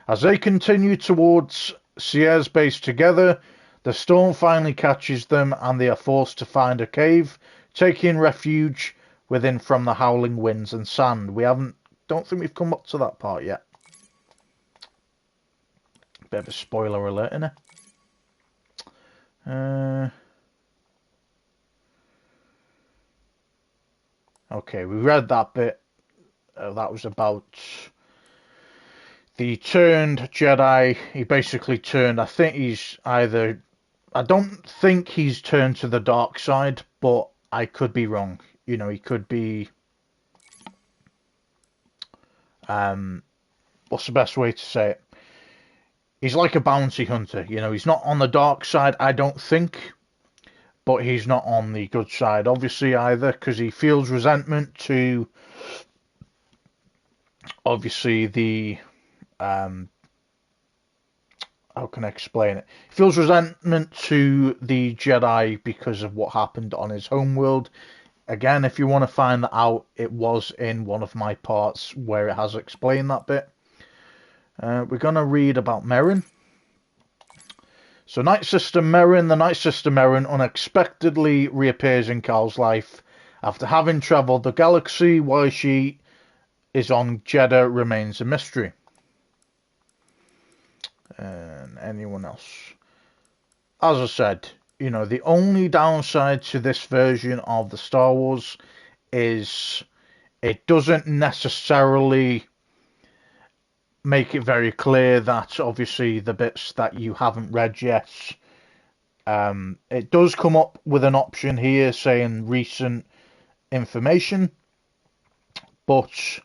As they continue towards Sierra's base together, the storm finally catches them and they are forced to find a cave, taking refuge within from the howling winds and sand. Don't think we've come up to that part yet. Bit of a spoiler alert, innit? Okay, we read that bit. That was about the turned Jedi. He basically turned, I don't think he's turned to the dark side, but I could be wrong. You know, he could be what's the best way to say it? He's like a bounty hunter. You know, he's not on the dark side, I don't think, but he's not on the good side, obviously, either, because he feels resentment to, obviously, the, how can I explain it? He feels resentment to the Jedi because of what happened on his homeworld. Again, if you want to find that out, it was in one of my parts where it has explained that bit. We're going to read about Merrin. So Night Sister Merrin, the Night Sister Merrin unexpectedly reappears in Cal's life after having travelled the galaxy. Why she is on Jeddah remains a mystery. And anyone else? As I said, you know, the only downside to this version of the Star Wars is it doesn't necessarily make it very clear that obviously the bits that you haven't read yet, it does come up with an option here saying recent information, but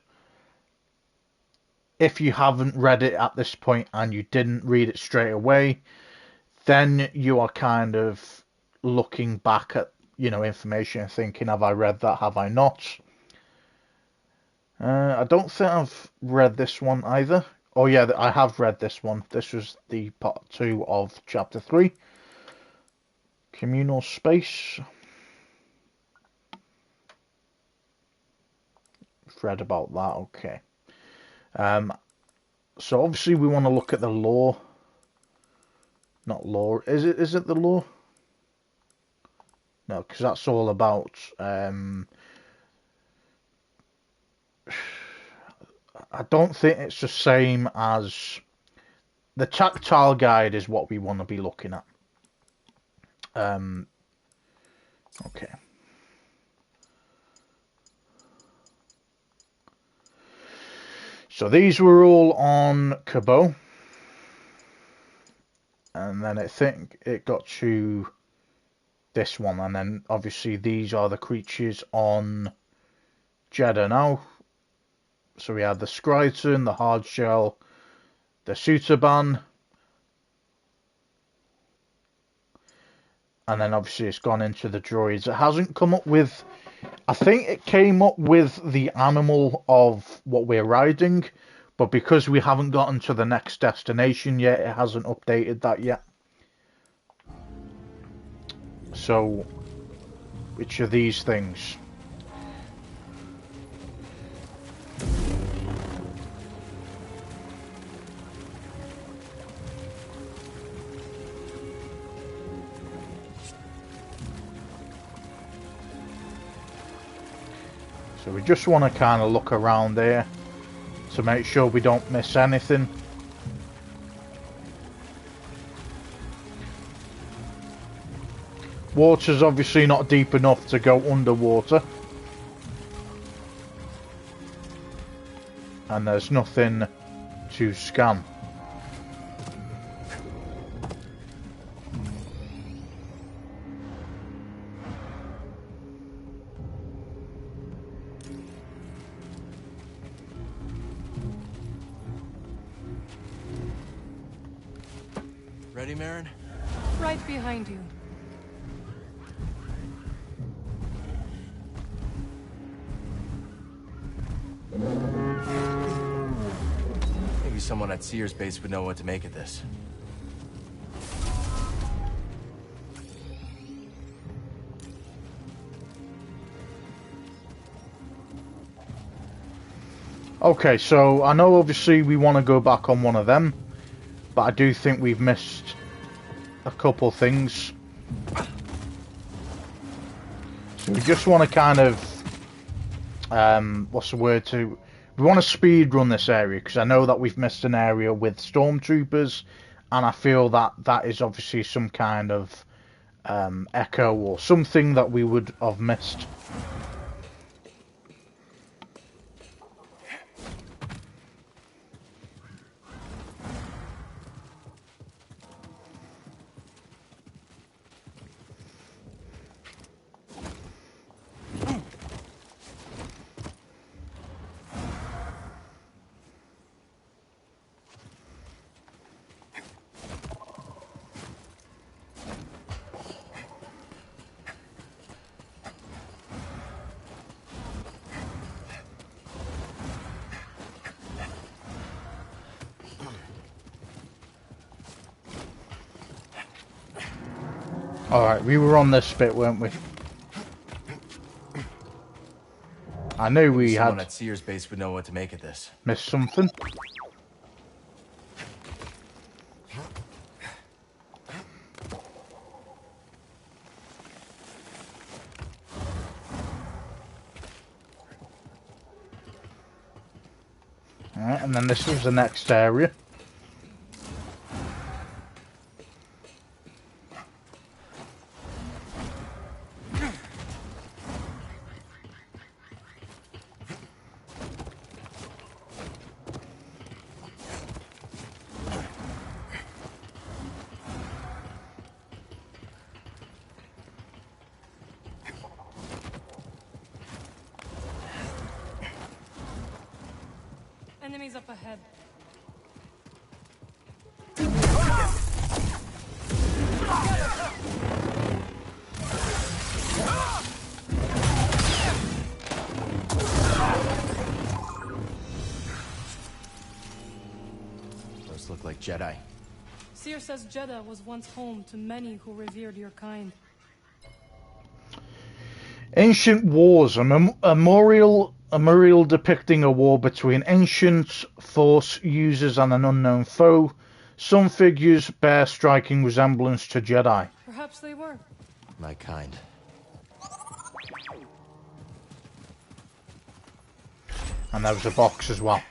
if you haven't read it at this point and you didn't read it straight away, then you are kind of looking back at, you know, information and thinking, have I read that, have I not? I don't think I've read this one either. Oh yeah, I have read this one. This was the part 2 of chapter 3. Communal space. I've read about that, okay. So obviously we want to look at the lore. Not lore. Is it the lore? No, because that's all about I don't think it's the same as the tactile guide is what we want to be looking at. Okay. So these were all on Cabo. And then I think it got to this one. And then obviously these are the creatures on Jeddah now. So we had the Skryton, the Hardshell, the Sutaban. And then obviously it's gone into the droids. It hasn't come up with... I think it came up with the animal of what we're riding. But because we haven't gotten to the next destination yet, it hasn't updated that yet. So, which are these things? So we just want to kind of look around there to make sure we don't miss anything. Water's obviously not deep enough to go underwater. And there's nothing to scan. Ready, Merrin? Right behind you. Maybe someone at Sears base would know what to make of this. Okay, so I know obviously we want to go back on one of them, but I do think we've missed a couple things. So we just want to kind of, what's the word to, we want to speed run this area, because I know that we've missed an area with stormtroopers, and I feel that that is obviously some kind of echo or something that we would have missed. Alright, we were on this bit, weren't we? I knew we Someone had at Sears base would know what to make of this. missed something. Alright, and then this was the next area. Enemies up ahead. Those look like Jedi. Seer says Jeddah was once home to many who revered your kind. Ancient Wars, a memorial depicting a war between ancient Force users and an unknown foe. Some figures bear striking resemblance to Jedi. Perhaps they were. My kind. And there was a box as well.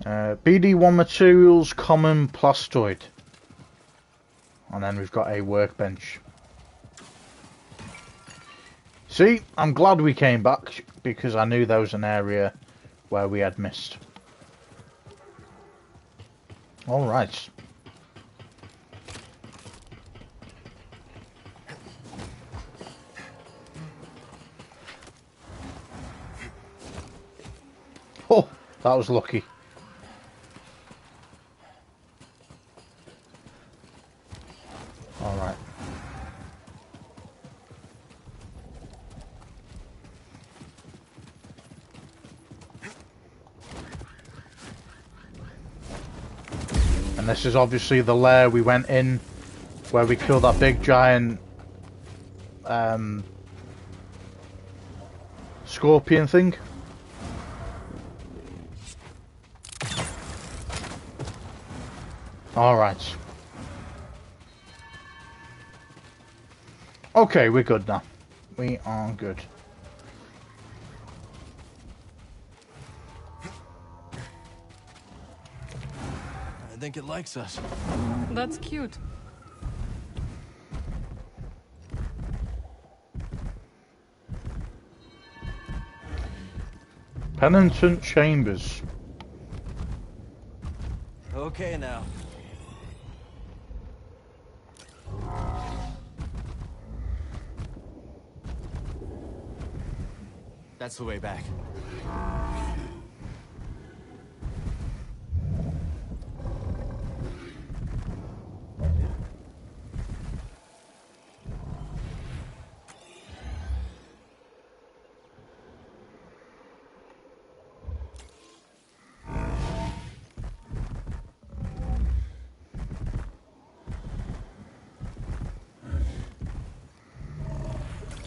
BD1 materials, common plastoid. And then we've got a workbench. See, I'm glad we came back because I knew there was an area where we had missed. Alright. Oh, that was lucky. Alright. And this is obviously the lair we went in where we killed that big giant scorpion thing. Alright. Okay, we're good now. We are good. I think it likes us. That's cute. Penitent Chambers. Okay now. That's the way back.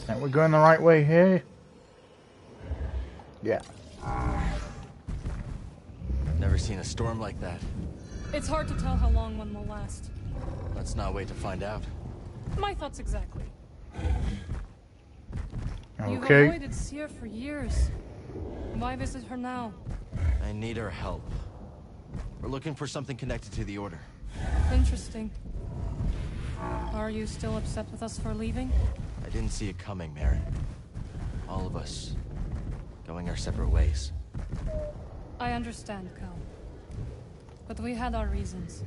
Think we're going the right way here? Yeah. Never seen a storm like that. It's hard to tell how long one will last. Let's not wait to find out. My thoughts exactly. You've Okay. avoided Seer for years. Why visit her now? I need her help. We're looking for something connected to the Order. Interesting. Are you still upset with us for leaving? I didn't see it coming, Mary. All of us going our separate ways. I understand, Cal. But we had our reasons.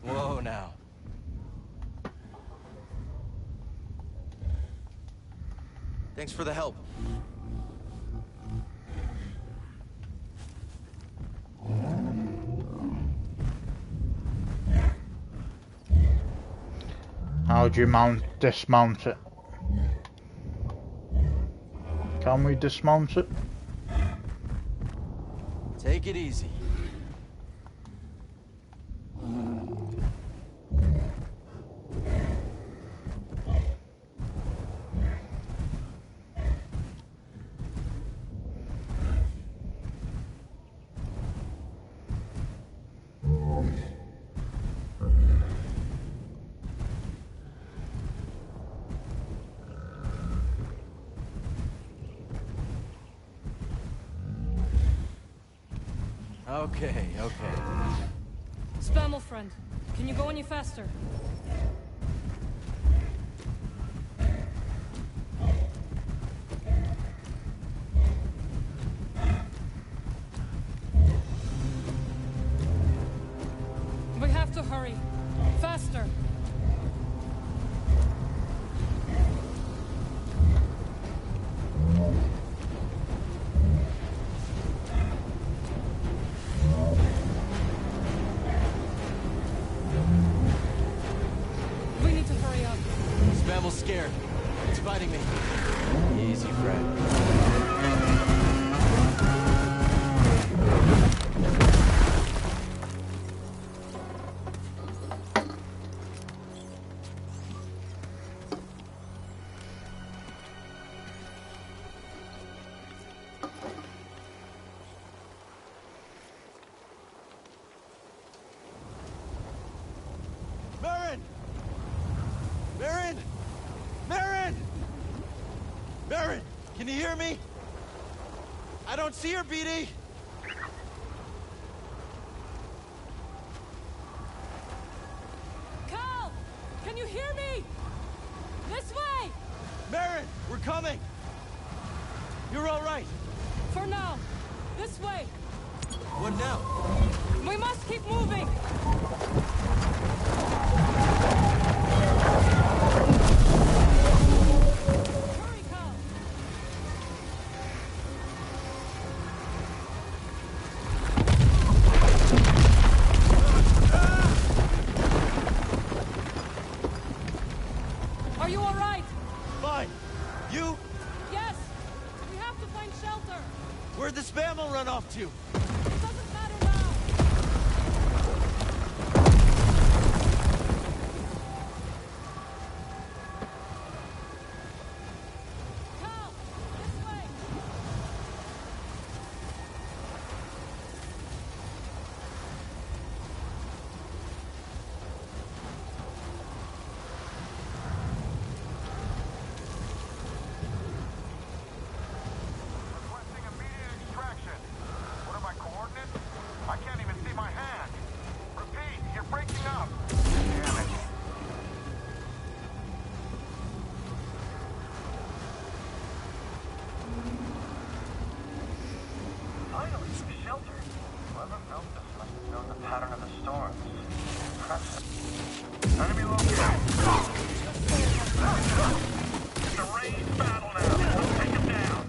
Whoa, now. Thanks for the help. How do you dismount it? Can we dismount it? Take it easy. Okay, okay. Spammel friend, can you go any faster? We have to hurry. Faster. We need to hurry up. Spammel's scared. It's fighting me. Easy, friend. Marin! Marin! Marin! Marin! Can you hear me? I don't see her, BD! Cal! Can you hear me? This way! Marin! We're coming! You're all right! For now. This way. What now? We must keep moving. Hurry, Cal. Are you all right? Fine! You? Yes. We have to find shelter. Where'd the Spammel run off to? It doesn't matter now. Cal, this way. Requesting immediate extraction. What are my coordinates? I can't even see my hand. Repeat, you're breaking up. Damn it. Finally, some shelter. Whoever built this must have known the pattern of the storms. Impressive. Enemy located. It's a ranged battle now. Let's take him down.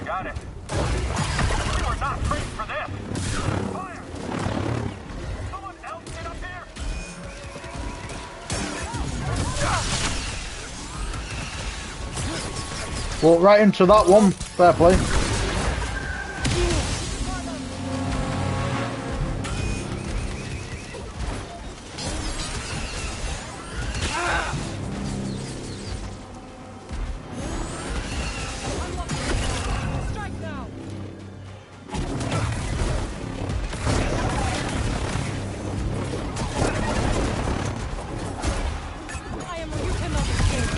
Got it. You are not trained for this. Fire! Someone else get up here? Walk right into that one. Fair play. Strike now. I am where you cannot escape.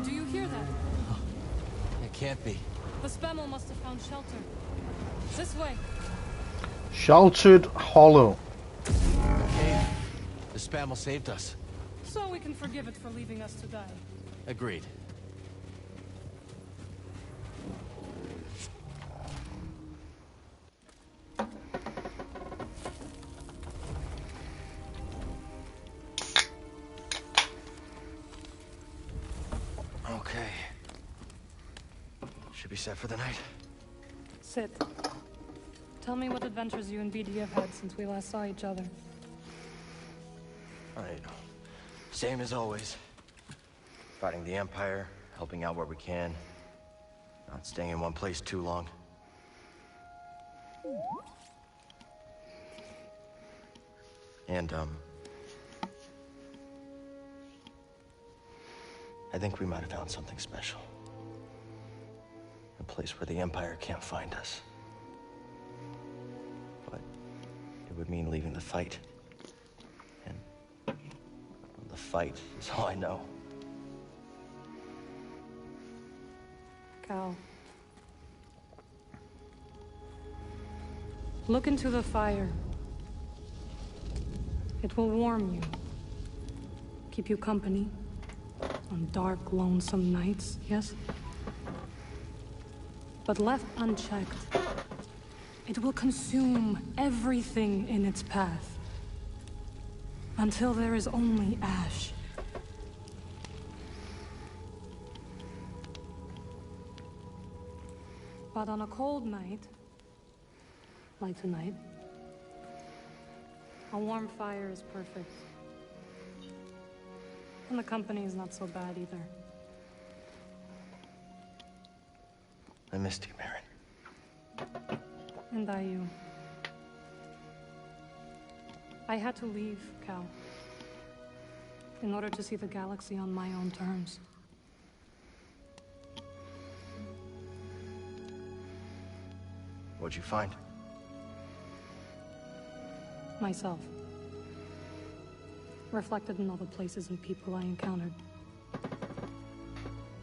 Do you hear that? It can't be. The Spammel must have found shelter. This way. Sheltered Hollow. Hey, the Spammel saved us. So we can forgive it for leaving us to die. Agreed. Okay. Should be set for the night. Sit. Tell me what adventures you and BD have had since we last saw each other. Alright. Same as always. Fighting the Empire, helping out where we can. Not staying in one place too long. And, I think we might have found something special. A place where the Empire can't find us. But it would mean leaving the fight. And the fight is all I know. Cal. Look into the fire. It will warm you. Keep you company. On dark, lonesome nights, yes? But left unchecked, it will consume everything in its path. Until there is only ash. But on a cold night, like tonight, a warm fire is perfect. And the company is not so bad either. I missed you, Marin. And I you. I had to leave, Cal. In order to see the galaxy on my own terms. What'd you find? Myself. Reflected in all the places and people I encountered.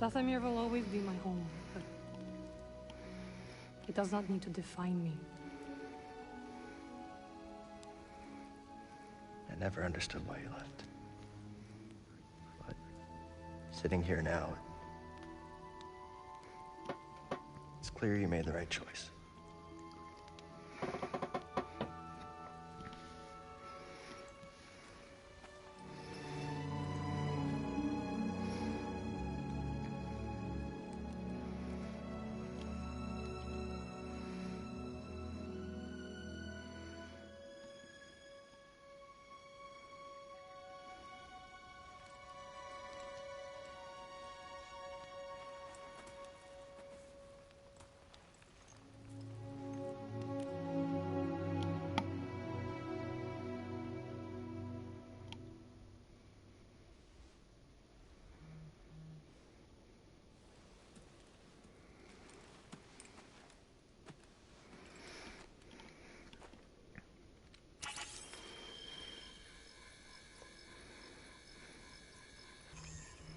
Dathomir will always be my home, but it does not need to define me. I never understood why you left. But sitting here now, it's clear you made the right choice.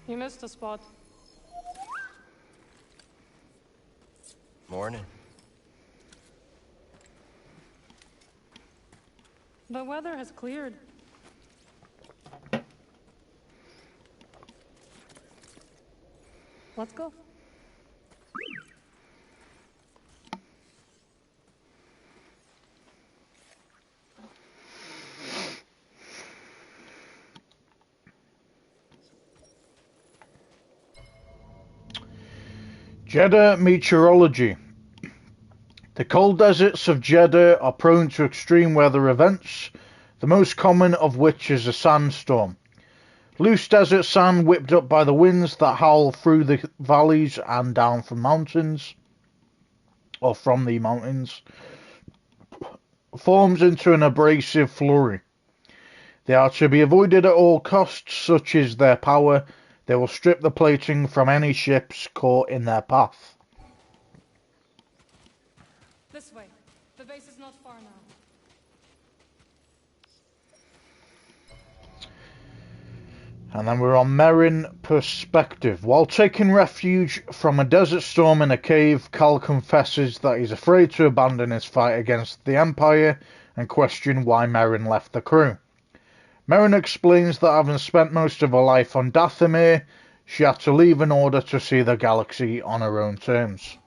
You missed a spot. Morning. The weather has cleared. Let's go. Jeddah meteorology. The cold deserts of Jeddah are prone to extreme weather events, the most common of which is a sandstorm. Loose desert sand whipped up by the winds that howl through the valleys and down from mountains, or from the mountains, forms into an abrasive flurry. They are to be avoided at all costs, such is their power. They will strip the plating from any ships caught in their path. This way. The base is not far now. And then we're on Merrin perspective. While taking refuge from a desert storm in a cave, Cal confesses that he's afraid to abandon his fight against the Empire and question why Merrin left the crew. Merrin explains that having spent most of her life on Dathomir, she had to leave in order to see the galaxy on her own terms.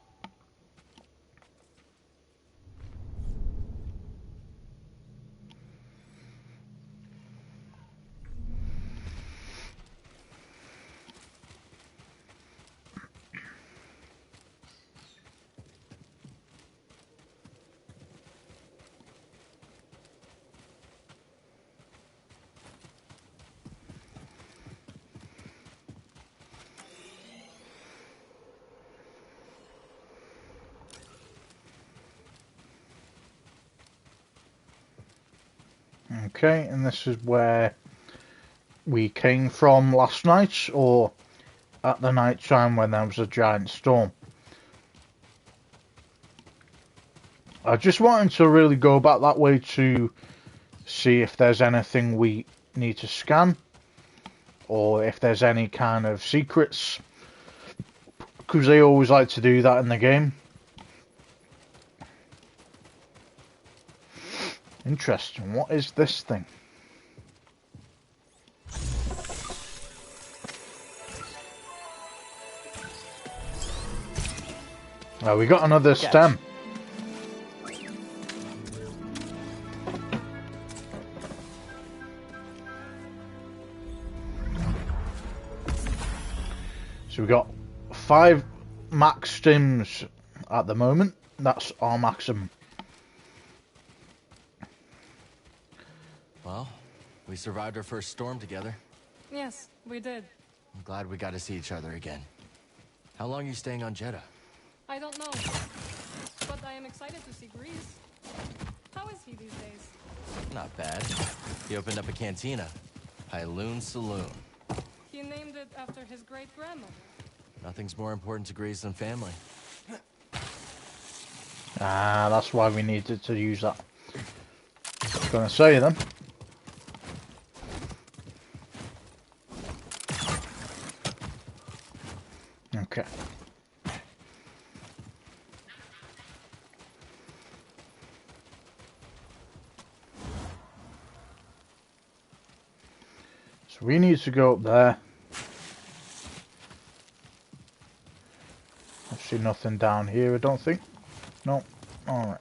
Okay, and this is where we came from last night, or at the night time when there was a giant storm. I just wanted to really go back that way to see if there's anything we need to scan, or if there's any kind of secrets, because they always like to do that in the game. Interesting. What is this thing? Oh, we got another stem. So we got 5 max stims at the moment. That's our maximum. Well, we survived our first storm together. Yes, we did. I'm glad we got to see each other again. How long are you staying on Jeddah? I don't know, but I am excited to see Grease. How is he these days? Not bad. He opened up a cantina. Pyloon Saloon. He named it after his great-grandmother. Nothing's more important to Grease than family. Ah, that's why we needed to use that. I was gonna say then. Okay. So we need to go up there. I see nothing down here, I don't think. No. Alright.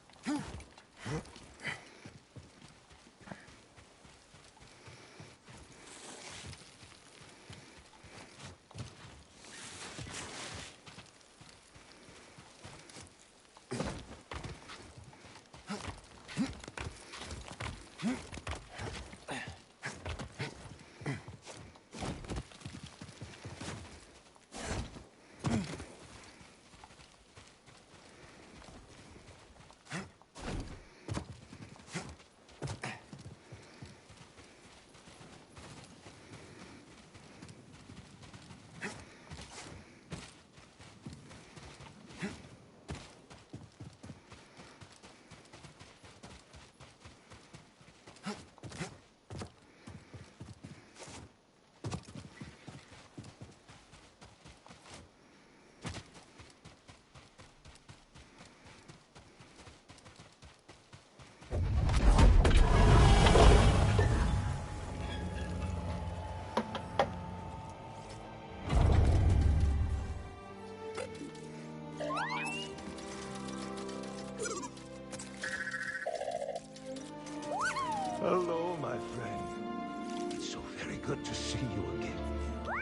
Hello, my friend. It's so very good to see you again.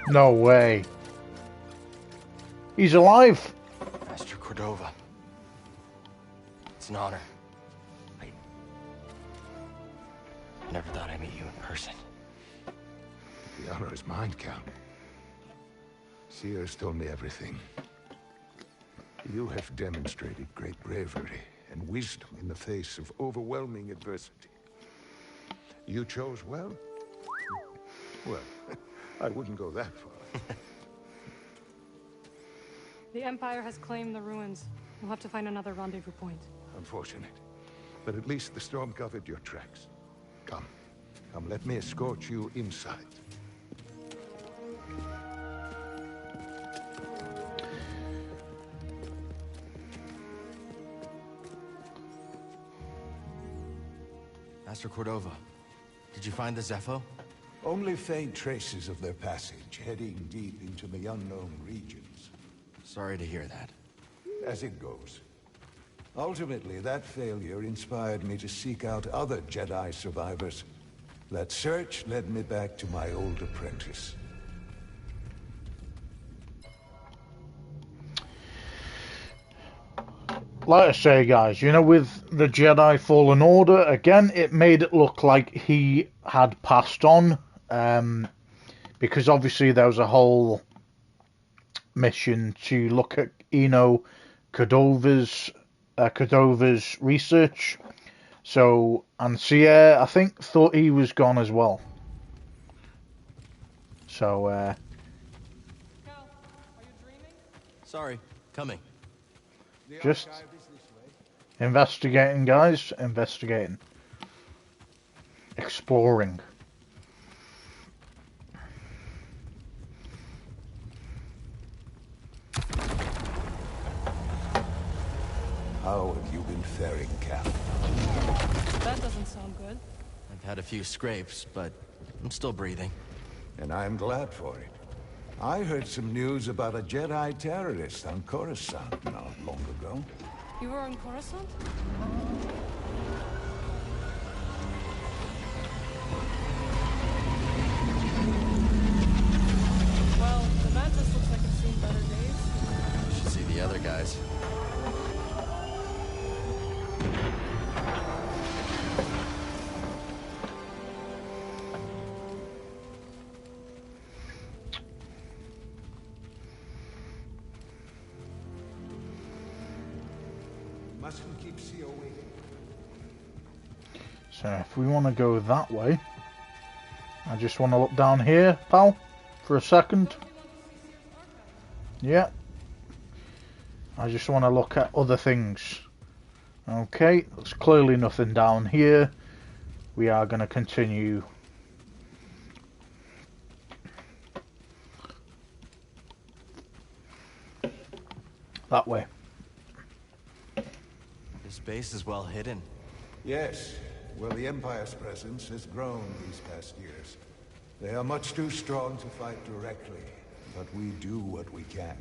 No way. He's alive. Master Cordova. It's an honor. I never thought I'd meet you in person. The honor is mine, Count. Sears told me everything. You have demonstrated great bravery and wisdom in the face of overwhelming adversity. You chose well? Well, I wouldn't go that far. The Empire has claimed the ruins. We'll have to find another rendezvous point. Unfortunate. But at least the storm covered your tracks. Come. Come, let me escort you inside. Master Cordova, did you find the Zepho? Only faint traces of their passage, heading deep into the unknown regions. Sorry to hear that. As it goes. Ultimately, that failure inspired me to seek out other Jedi survivors. That search led me back to my old apprentice. Like I say, guys, you know, with the Jedi Fallen Order, again, it made it look like he had passed on, because obviously there was a whole mission to look at, you know, Cordova's research, So, and Sierra, I think, thought he was gone as well. So, Cal, are you dreaming? Sorry, coming. just investigating, guys. Investigating. Exploring. How have you been faring, Cap? That doesn't sound good. I've had a few scrapes, but I'm still breathing. And I'm glad for it. I heard some news about a Jedi terrorist on Coruscant not long ago. You were on Coruscant? Well, the Mantis looks like it's seen better days. You should see the other guys. Mustn't keep CO waiting. So, if we want to go that way, I just want to look down here, pal, for a second. Yeah. I just want to look at other things. Okay, there's clearly nothing down here. We are going to continue. That way. This base is well hidden. Yes. Well, the Empire's presence has grown these past years. They are much too strong to fight directly, but we do what we can.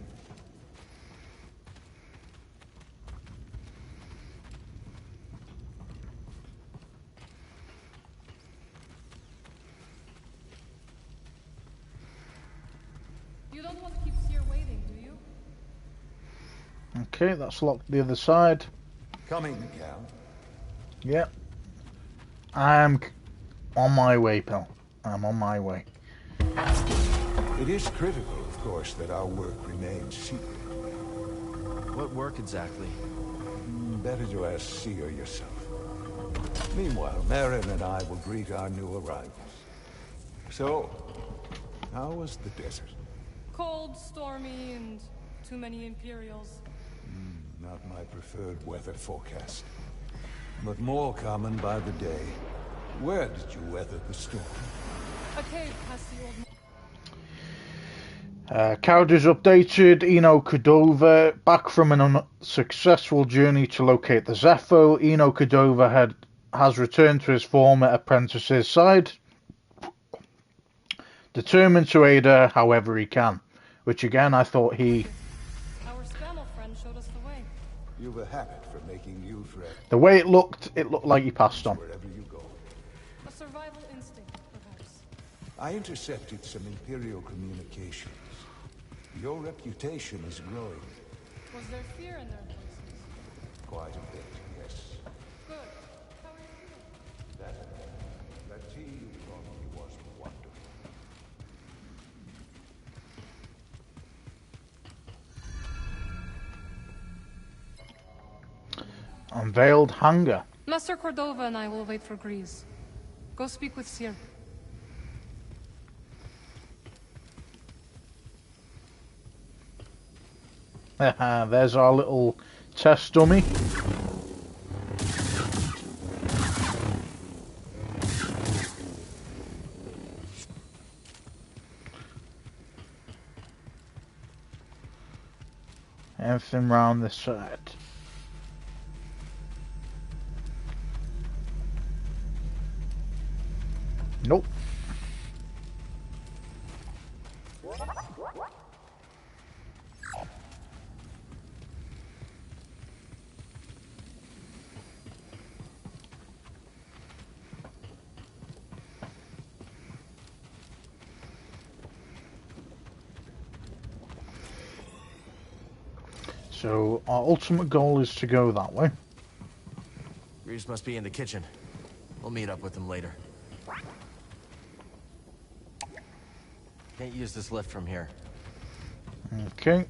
You don't want to keep Seer waiting, do you? Okay, that's locked the other side. Coming, Cal. Yep. I'm on my way, pal. I'm on my way. It is critical, of course, that our work remains secret. What work exactly? Better to ask Seer yourself. Meanwhile, Marin and I will greet our new arrivals. So, how was the desert? Cold, stormy, and too many Imperials. Not my preferred weather forecast, but more common by the day. Where did you weather the storm? A cave past the old... Characters updated. Eno Cordova back from an unsuccessful journey to locate the Zepho. Eno Cordova has returned to his former apprentice's side, determined to aid her however he can. Which again, I thought he... Our Spaniel friend showed us the way. You've a habit for making new friends The way it looked like he passed on. wherever you go. A survival instinct, perhaps. I intercepted some Imperial communications. Your reputation is growing. Was there fear in their voices? Quite a bit, yes. Good. How are you feeling? That tea you brought me was wonderful. Unveiled hangar. Master Cordova and I will wait for Grease. Go speak with Seer. There's our little test dummy. Everything round this side. Nope. So our ultimate goal is to go that way. Reeves must be in the kitchen. We'll meet up with him later. Can't use this lift from here. Okay.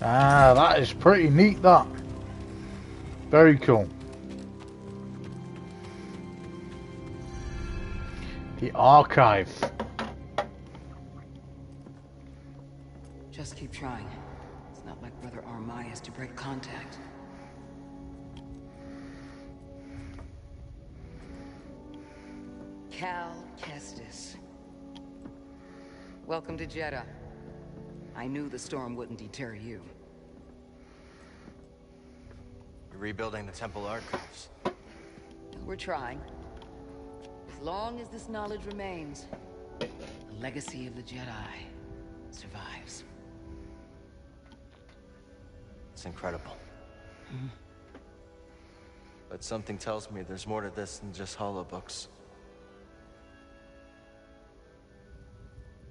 Ah, that is pretty neat, that. Very cool. The archive. Just keep trying. It's not like Brother Armai is to break contact. Cal Kestis. Welcome to Jedi. I knew the storm wouldn't deter you. You're rebuilding the temple archives. We're trying. As long as this knowledge remains, the legacy of the Jedi survives. It's incredible. But something tells me there's more to this than just holobooks.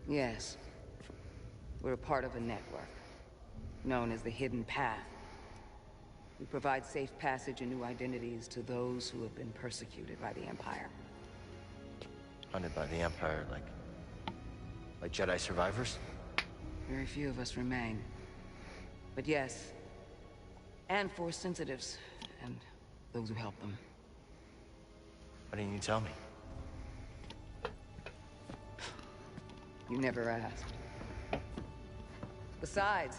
Yes. We're a part of a network, known as the Hidden Path. We provide safe passage and new identities to those who have been persecuted by the Empire. Hunted by the Empire, like Jedi survivors? Very few of us remain. But yes, and Force sensitives, and those who help them. Why didn't you tell me? You never asked. Besides,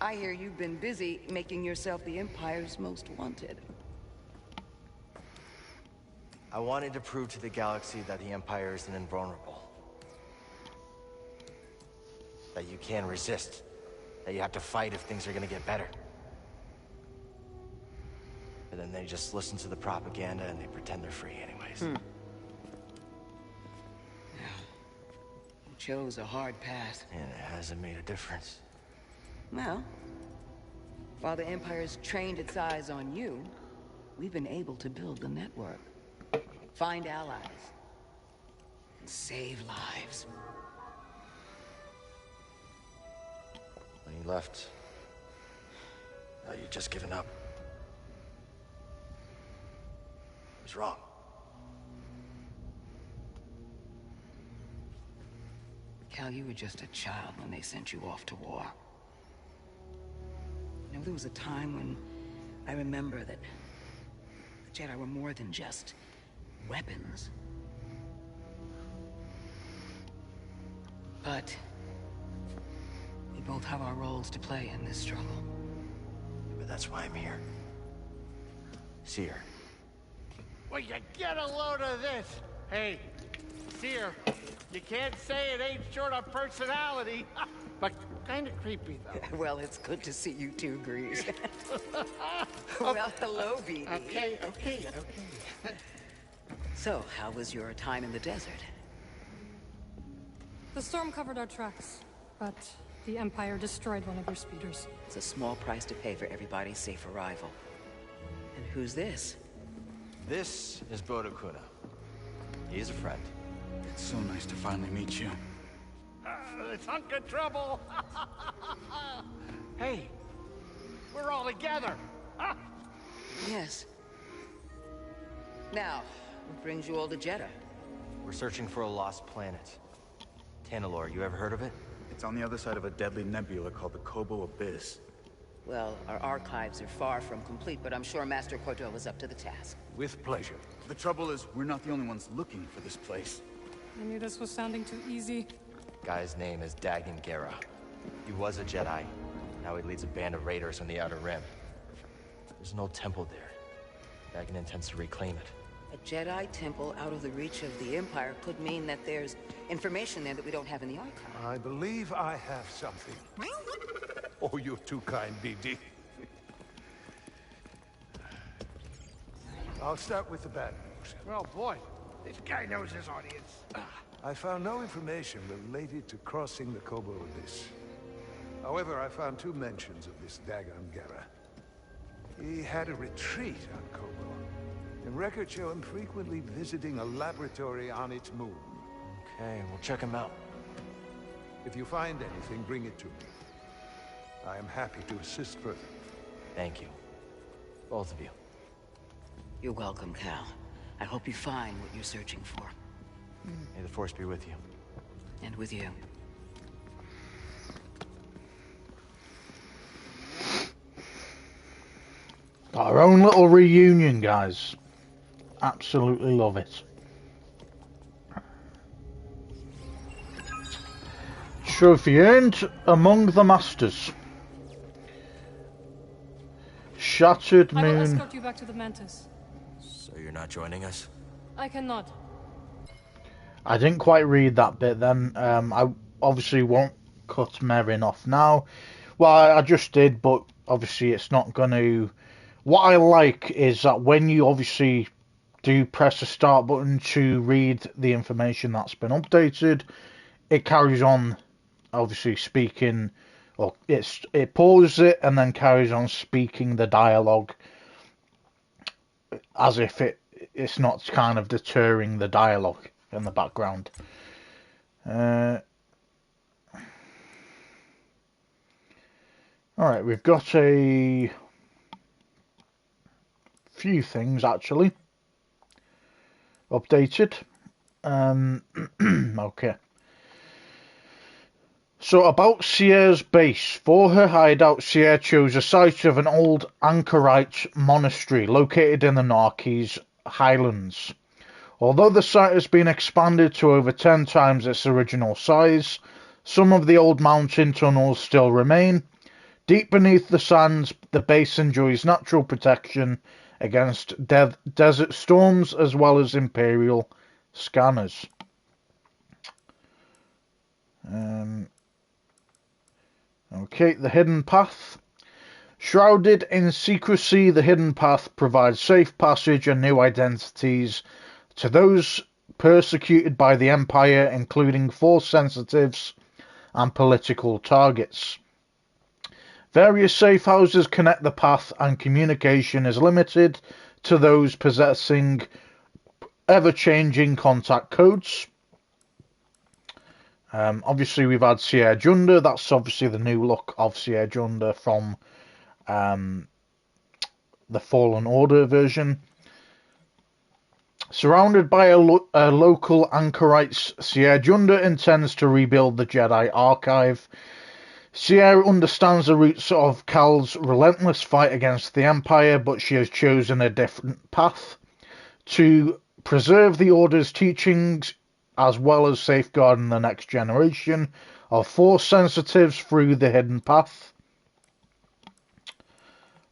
I hear you've been busy making yourself the Empire's most wanted. I wanted to prove to the galaxy that the Empire isn't invulnerable. That you can resist. That you have to fight if things are gonna get better. But then they just listen to the propaganda and they pretend they're free anyways. You chose a hard path. And it hasn't made a difference. Well, while the Empire's trained its eyes on you, we've been able to build the network. Find allies. And save lives. When you left, you'd just given up. It was wrong. Cal, you were just a child when they sent you off to war. You know, there was a time when I remember that the Jedi were more than just weapons. But we both have our roles to play in this struggle. But that's why I'm here. Seer. Well, you get a load of this. Hey, Seer, you can't say it ain't short of personality, but kind of creepy, though. Well, it's good to see you too, Grease. Well, hello, BD. Okay. So, how was your time in the desert? The storm covered our tracks, but the Empire destroyed one of your speeders. It's a small price to pay for everybody's safe arrival. And who's this? This is Bodo Kuna. He's a friend. It's so nice to finally meet you. This hunk of trouble. Hey, we're all together. Yes. Now, what brings you all to Jeddah? We're searching for a lost planet. Tanalorr, you ever heard of it? It's on the other side of a deadly nebula called the Kobo Abyss. Well, our archives are far from complete, but I'm sure Master Cordo was up to the task. With pleasure. The trouble is, we're not the only ones looking for this place. I knew this was sounding too easy. Guy's name is Dagan Gera. He was a Jedi. Now he leads a band of raiders on the Outer Rim. There's an old temple there. Dagan intends to reclaim it. A Jedi temple out of the reach of the Empire could mean that there's information there that we don't have in the archive. I believe I have something. Oh, you're too kind, BD. I'll start with the bad news. Well, boy, this guy knows his audience. I found no information related to crossing the Kobo Abyss. However, I found two mentions of this Dagan Gera. He had a retreat on Kobo, and records show him frequently visiting a laboratory on its moon. Okay, we'll check him out. If you find anything, bring it to me. I am happy to assist further. Thank you. Both of you. You're welcome, Cal. I hope you find what you're searching for. May the Force be with you. And with you. Our own little reunion, guys. Absolutely love it. Trophy earned among the masters. Shattered I will moon. escort you back to the Mantis. So you're not joining us? I cannot. I didn't quite read that bit then. I obviously won't cut Merrin off now. Well, I just did, but obviously it's not going to... What I like is that when you obviously do press the start button to read the information that's been updated, it carries on obviously speaking, or it pauses it and then carries on speaking the dialogue as if it's not kind of deterring the dialogue in the background. Alright, we've got a few things actually updated. Okay. So about Sierra's base. For her hideout, Sierra chose a site of an old Anchorite monastery located in the Narkees Highlands. Although the site has been expanded to over 10 times its original size, some of the old mountain tunnels still remain. Deep beneath the sands, the base enjoys natural protection against desert storms as well as Imperial scanners. Okay, the hidden path. Shrouded in secrecy, the hidden path provides safe passage and new identities to those persecuted by the Empire, including Force sensitives and political targets. Various safe houses connect the path, and communication is limited to those possessing ever-changing contact codes. Obviously, we've had Sierra Junda. That's obviously the new look of Sierra Junda from the Fallen Order version. Surrounded by local anchorites, Sierra Junda intends to rebuild the Jedi Archive. Sierra understands the roots of Cal's relentless fight against the Empire, but she has chosen a different path to preserve the Order's teachings as well as safeguarding the next generation of Force sensitives through the hidden path.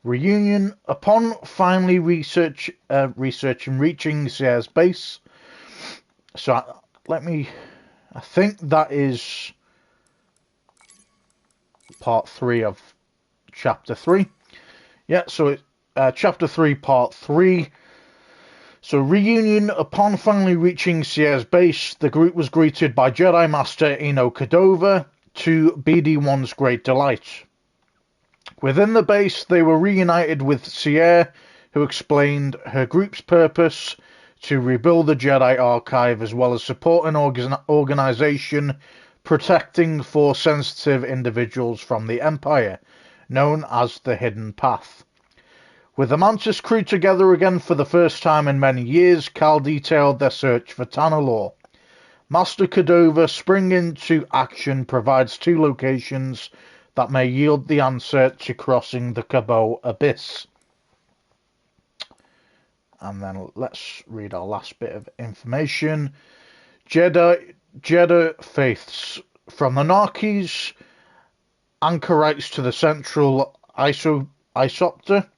Reunion. Upon finally researching reaching Sierra's base. So I think that is part 3 of chapter 3. Yeah, so it's chapter 3, part 3. So, reunion. Upon finally reaching Sierra's base, the group was greeted by Jedi Master Eno Cordova, to BD-1's great delight. Within the base, they were reunited with Sierra, who explained her group's purpose to rebuild the Jedi Archive as well as support an organization protecting Force-sensitive individuals from the Empire, known as the Hidden Path. With the Mantis crew together again for the first time in many years, Cal detailed their search for Tanalorr. Master Cordova, spring into action, provides 2 locations that may yield the answer to crossing the Cabo Abyss. And then let's read our last bit of information. Jedi faiths. From the Narkees Anchorites to the Central Isopter,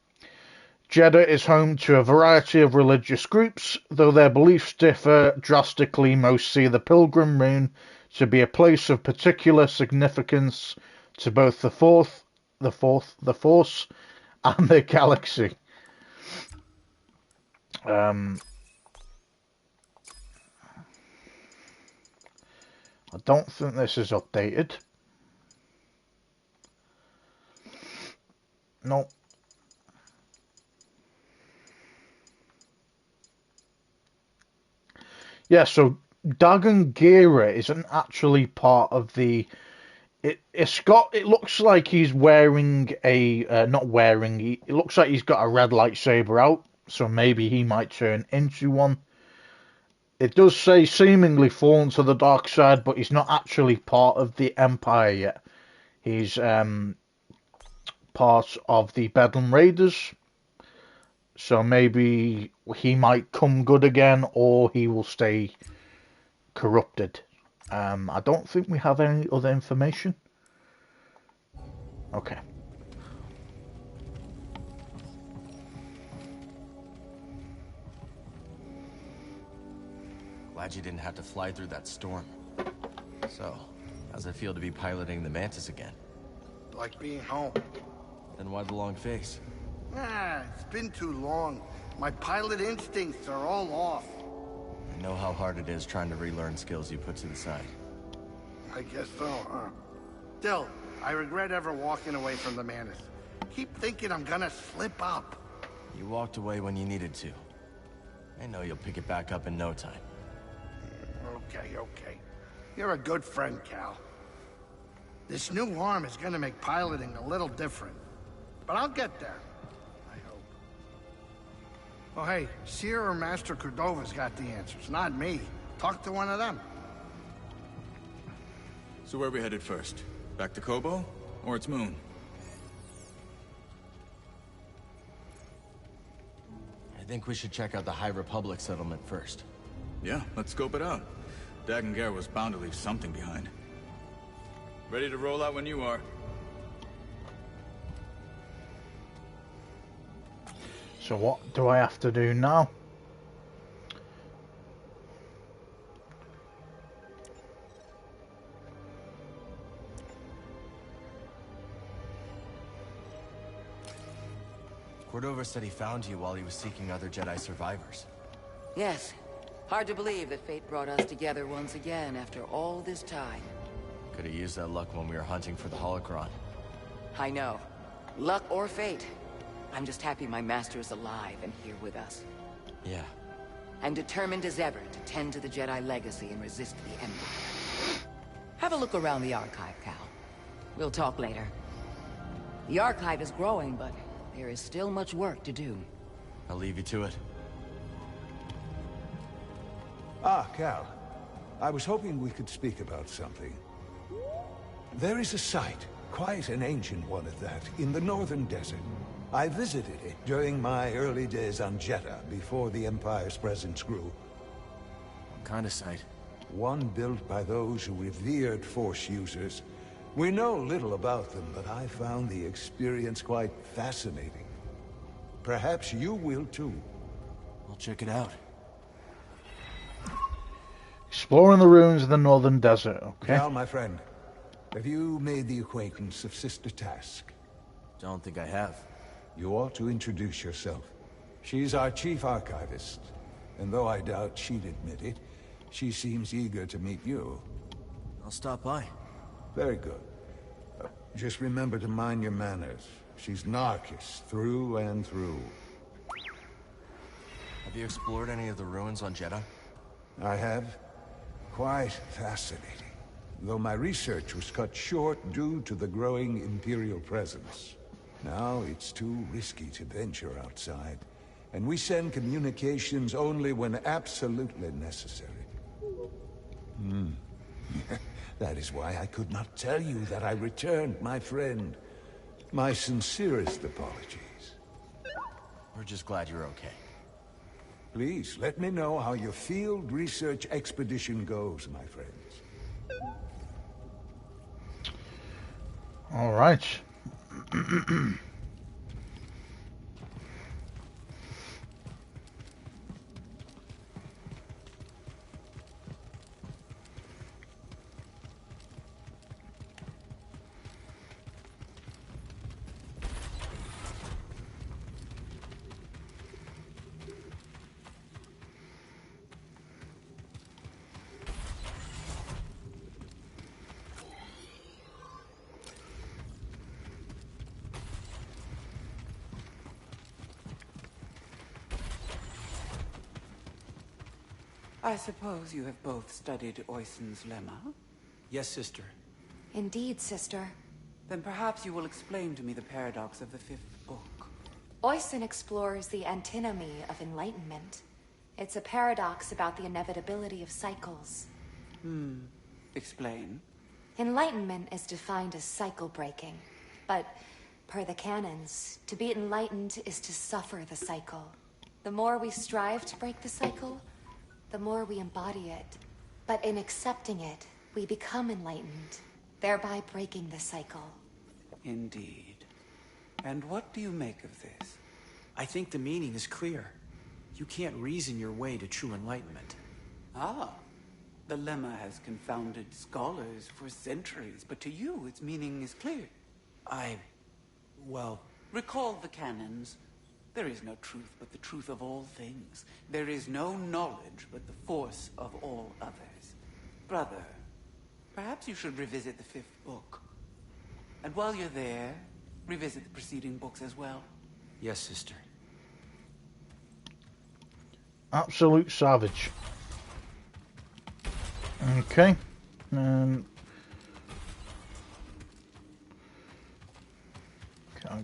Jeddah is home to a variety of religious groups. Though their beliefs differ drastically, most see the Pilgrim Moon to be a place of particular significance to both the Force, and the galaxy. I don't think this is updated. No. Yeah, so Dagon Gera isn't actually part of the... It looks like he's wearing a... not wearing... It looks like he's got a red lightsaber out, so maybe he might turn into one. It does say seemingly fallen to the dark side, but he's not actually part of the Empire yet. He's part of the Bedlam Raiders. So maybe he might come good again, or he will stay corrupted. I don't think we have any other information. Okay. Glad you didn't have to fly through that storm. So, how's it feel to be piloting the Mantis again? Like being home. Then why the long face? It's been too long. My pilot instincts are all off. I know how hard it is trying to relearn skills you put to the side. I guess so, huh? Still, I regret ever walking away from the Mantis. Keep thinking I'm gonna slip up. You walked away when you needed to. I know you'll pick it back up in no time. Okay. You're a good friend, Cal. This new arm is gonna make piloting a little different. But I'll get there. I hope. Oh, hey, Seer or Master Cordova's got the answers, not me. Talk to one of them. So where are we headed first? Back to Kobo? Or its moon? I think we should check out the High Republic settlement first. Yeah, let's scope it out. Dagan was bound to leave something behind. Ready to roll out when you are. So what do I have to do now? Cordova said he found you while he was seeking other Jedi survivors. Yes. Hard to believe that fate brought us together once again after all this time. Could have used that luck when we were hunting for the holocron. I know. Luck or fate. I'm just happy my master is alive and here with us. Yeah. And determined as ever to tend to the Jedi legacy and resist the Empire. Have a look around the Archive, Cal. We'll talk later. The Archive is growing, but there is still much work to do. I'll leave you to it. Ah, Cal. I was hoping we could speak about something. There is a site, quite an ancient one at that, in the northern desert. I visited it during my early days on Jeddah, before the Empire's presence grew. What kind of site? One built by those who revered Force users. We know little about them, but I found the experience quite fascinating. Perhaps you will too. I'll check it out. Exploring the ruins of the northern desert, okay? Cal, my friend, have you made the acquaintance of Sister Task? Don't think I have. You ought to introduce yourself. She's our chief archivist, and though I doubt she'd admit it, she seems eager to meet you. I'll stop by. Very good. Just remember to mind your manners. She's Narcus, through and through. Have you explored any of the ruins on Jeddah? I have. Quite fascinating. Though my research was cut short due to the growing Imperial presence. Now it's too risky to venture outside, and we send communications only when absolutely necessary. That is why I could not tell you that I returned, my friend. My sincerest apologies. We're just glad you're okay. Please, let me know how your field research expedition goes, my friends. All right. I suppose you have both studied Oisin's lemma? Yes, sister. Indeed, sister. Then perhaps you will explain to me the paradox of the fifth book. Oisin explores the antinomy of enlightenment. It's a paradox about the inevitability of cycles. Explain. Enlightenment is defined as cycle breaking, but Per the canons, to be enlightened is to suffer the cycle. The more we strive to break the cycle, the more we embody it. But in accepting it, we become enlightened, thereby breaking the cycle. Indeed. And what do you make of this? I think the meaning is clear. You can't reason your way to true enlightenment. Ah, the lemma has confounded scholars for centuries, but to you its meaning is clear. Well... Recall the canons. There is no truth but the truth of all things. There is no knowledge but the force of all others. Brother, perhaps you should revisit the 5th book. And while you're there, revisit the preceding books as well. Yes, sister. Absolute savage. Okay. Can't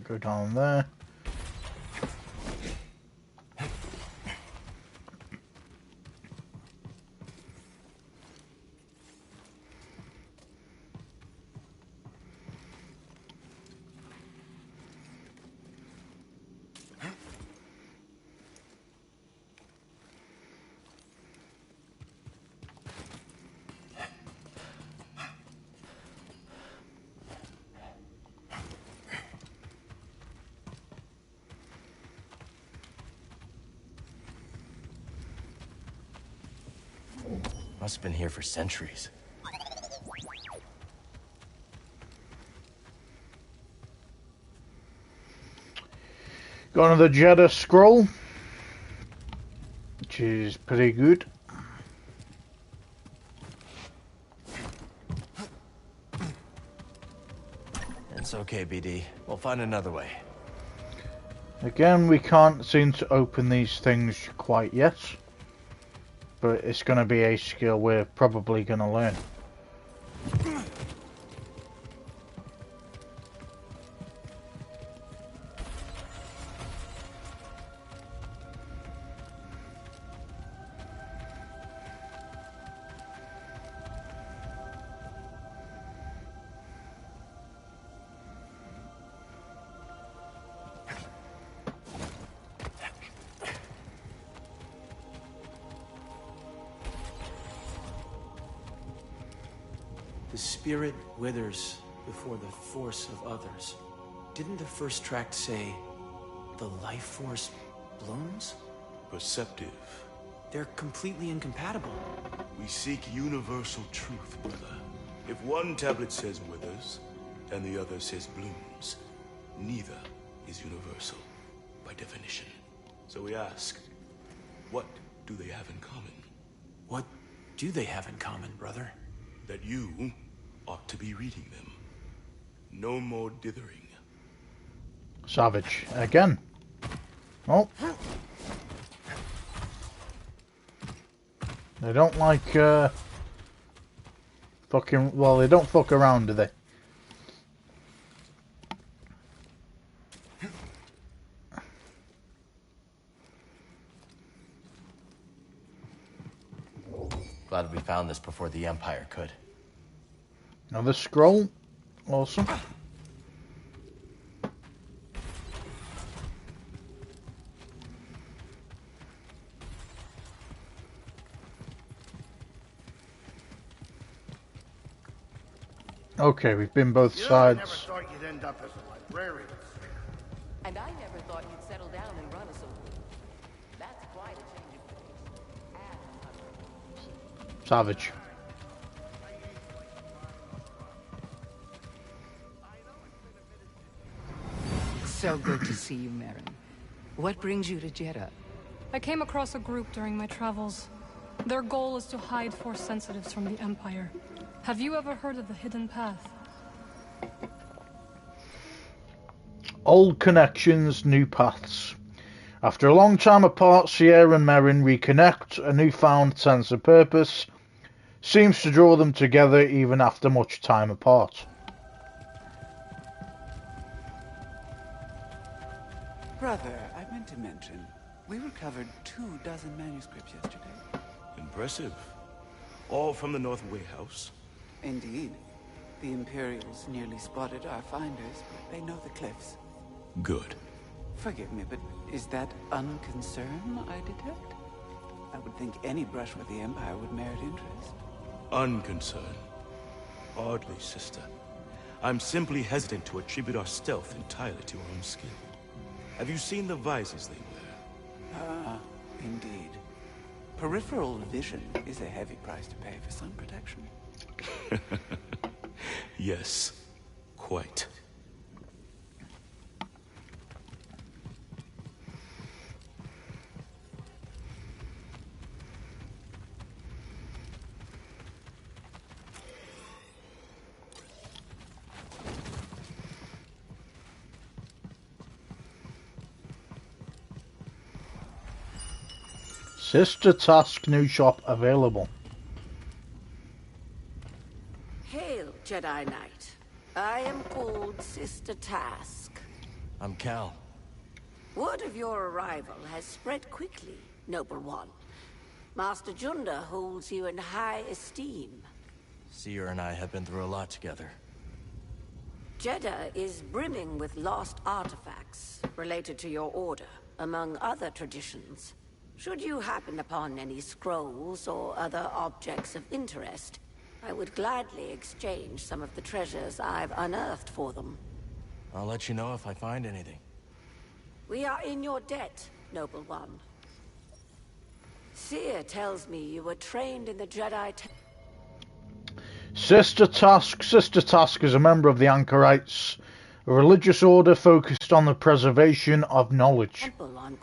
go down there. Must have been here for centuries. Got another Jedi scroll, which is pretty good. It's okay, BD. We'll find another way. Again, we can't seem to open these things quite yet, but it's going to be a skill we're probably going to learn. The spirit withers before the force of others. Didn't the first tract say, the life force blooms? Perceptive. They're completely incompatible. We seek universal truth, brother. If one tablet says withers, and the other says blooms, neither is universal, by definition. So we ask, what do they have in common? What do they have in common, brother? That you ought to be reading them. No more dithering. Savage again. Oh. They don't like fucking, well, they don't fuck around, do they? Glad we found this before the Empire could. Another scroll. Awesome. Okay, we've been both sides. I never thought you'd end up as a librarian. And I never thought you'd settle down and run a saloon. That's quite a change of pace. Savage. So good to see you, Marin. What brings you to Jeddah? I came across a group during my travels. Their goal is to hide Force sensitives from the Empire. Have you ever heard of the Hidden Path? Old connections, new paths. After a long time apart, Sierra and Marin reconnect. A newfound sense of purpose seems to draw them together even after much time apart. Brother, I meant to mention, we recovered 24 manuscripts yesterday. Impressive. All from the North Way House. Indeed. The Imperials nearly spotted our finders, but they know the cliffs. Good. Forgive me, but is that unconcern I detect? I would think any brush with the Empire would merit interest. Unconcerned. Hardly, sister. I'm simply hesitant to attribute our stealth entirely to our own skill. Have you seen the visors they wear? Ah, indeed. Peripheral vision is a heavy price to pay for sun protection. Yes, quite. Sister Task new shop available. Hail, Jedi Knight. I am called Sister Task. I'm Cal. Word of your arrival has spread quickly, Noble One. Master Junda holds you in high esteem. Seer and I have been through a lot together. Jeddah is brimming with lost artifacts related to your order, among other traditions. Should you happen upon any scrolls or other objects of interest, I would gladly exchange some of the treasures I've unearthed for them. I'll let you know if I find anything. We are in your debt, Noble One. Seer tells me you were trained in the Jedi Sister Task. Sister Task is a member of the Anchorites, a religious order focused on the preservation of knowledge. Temple on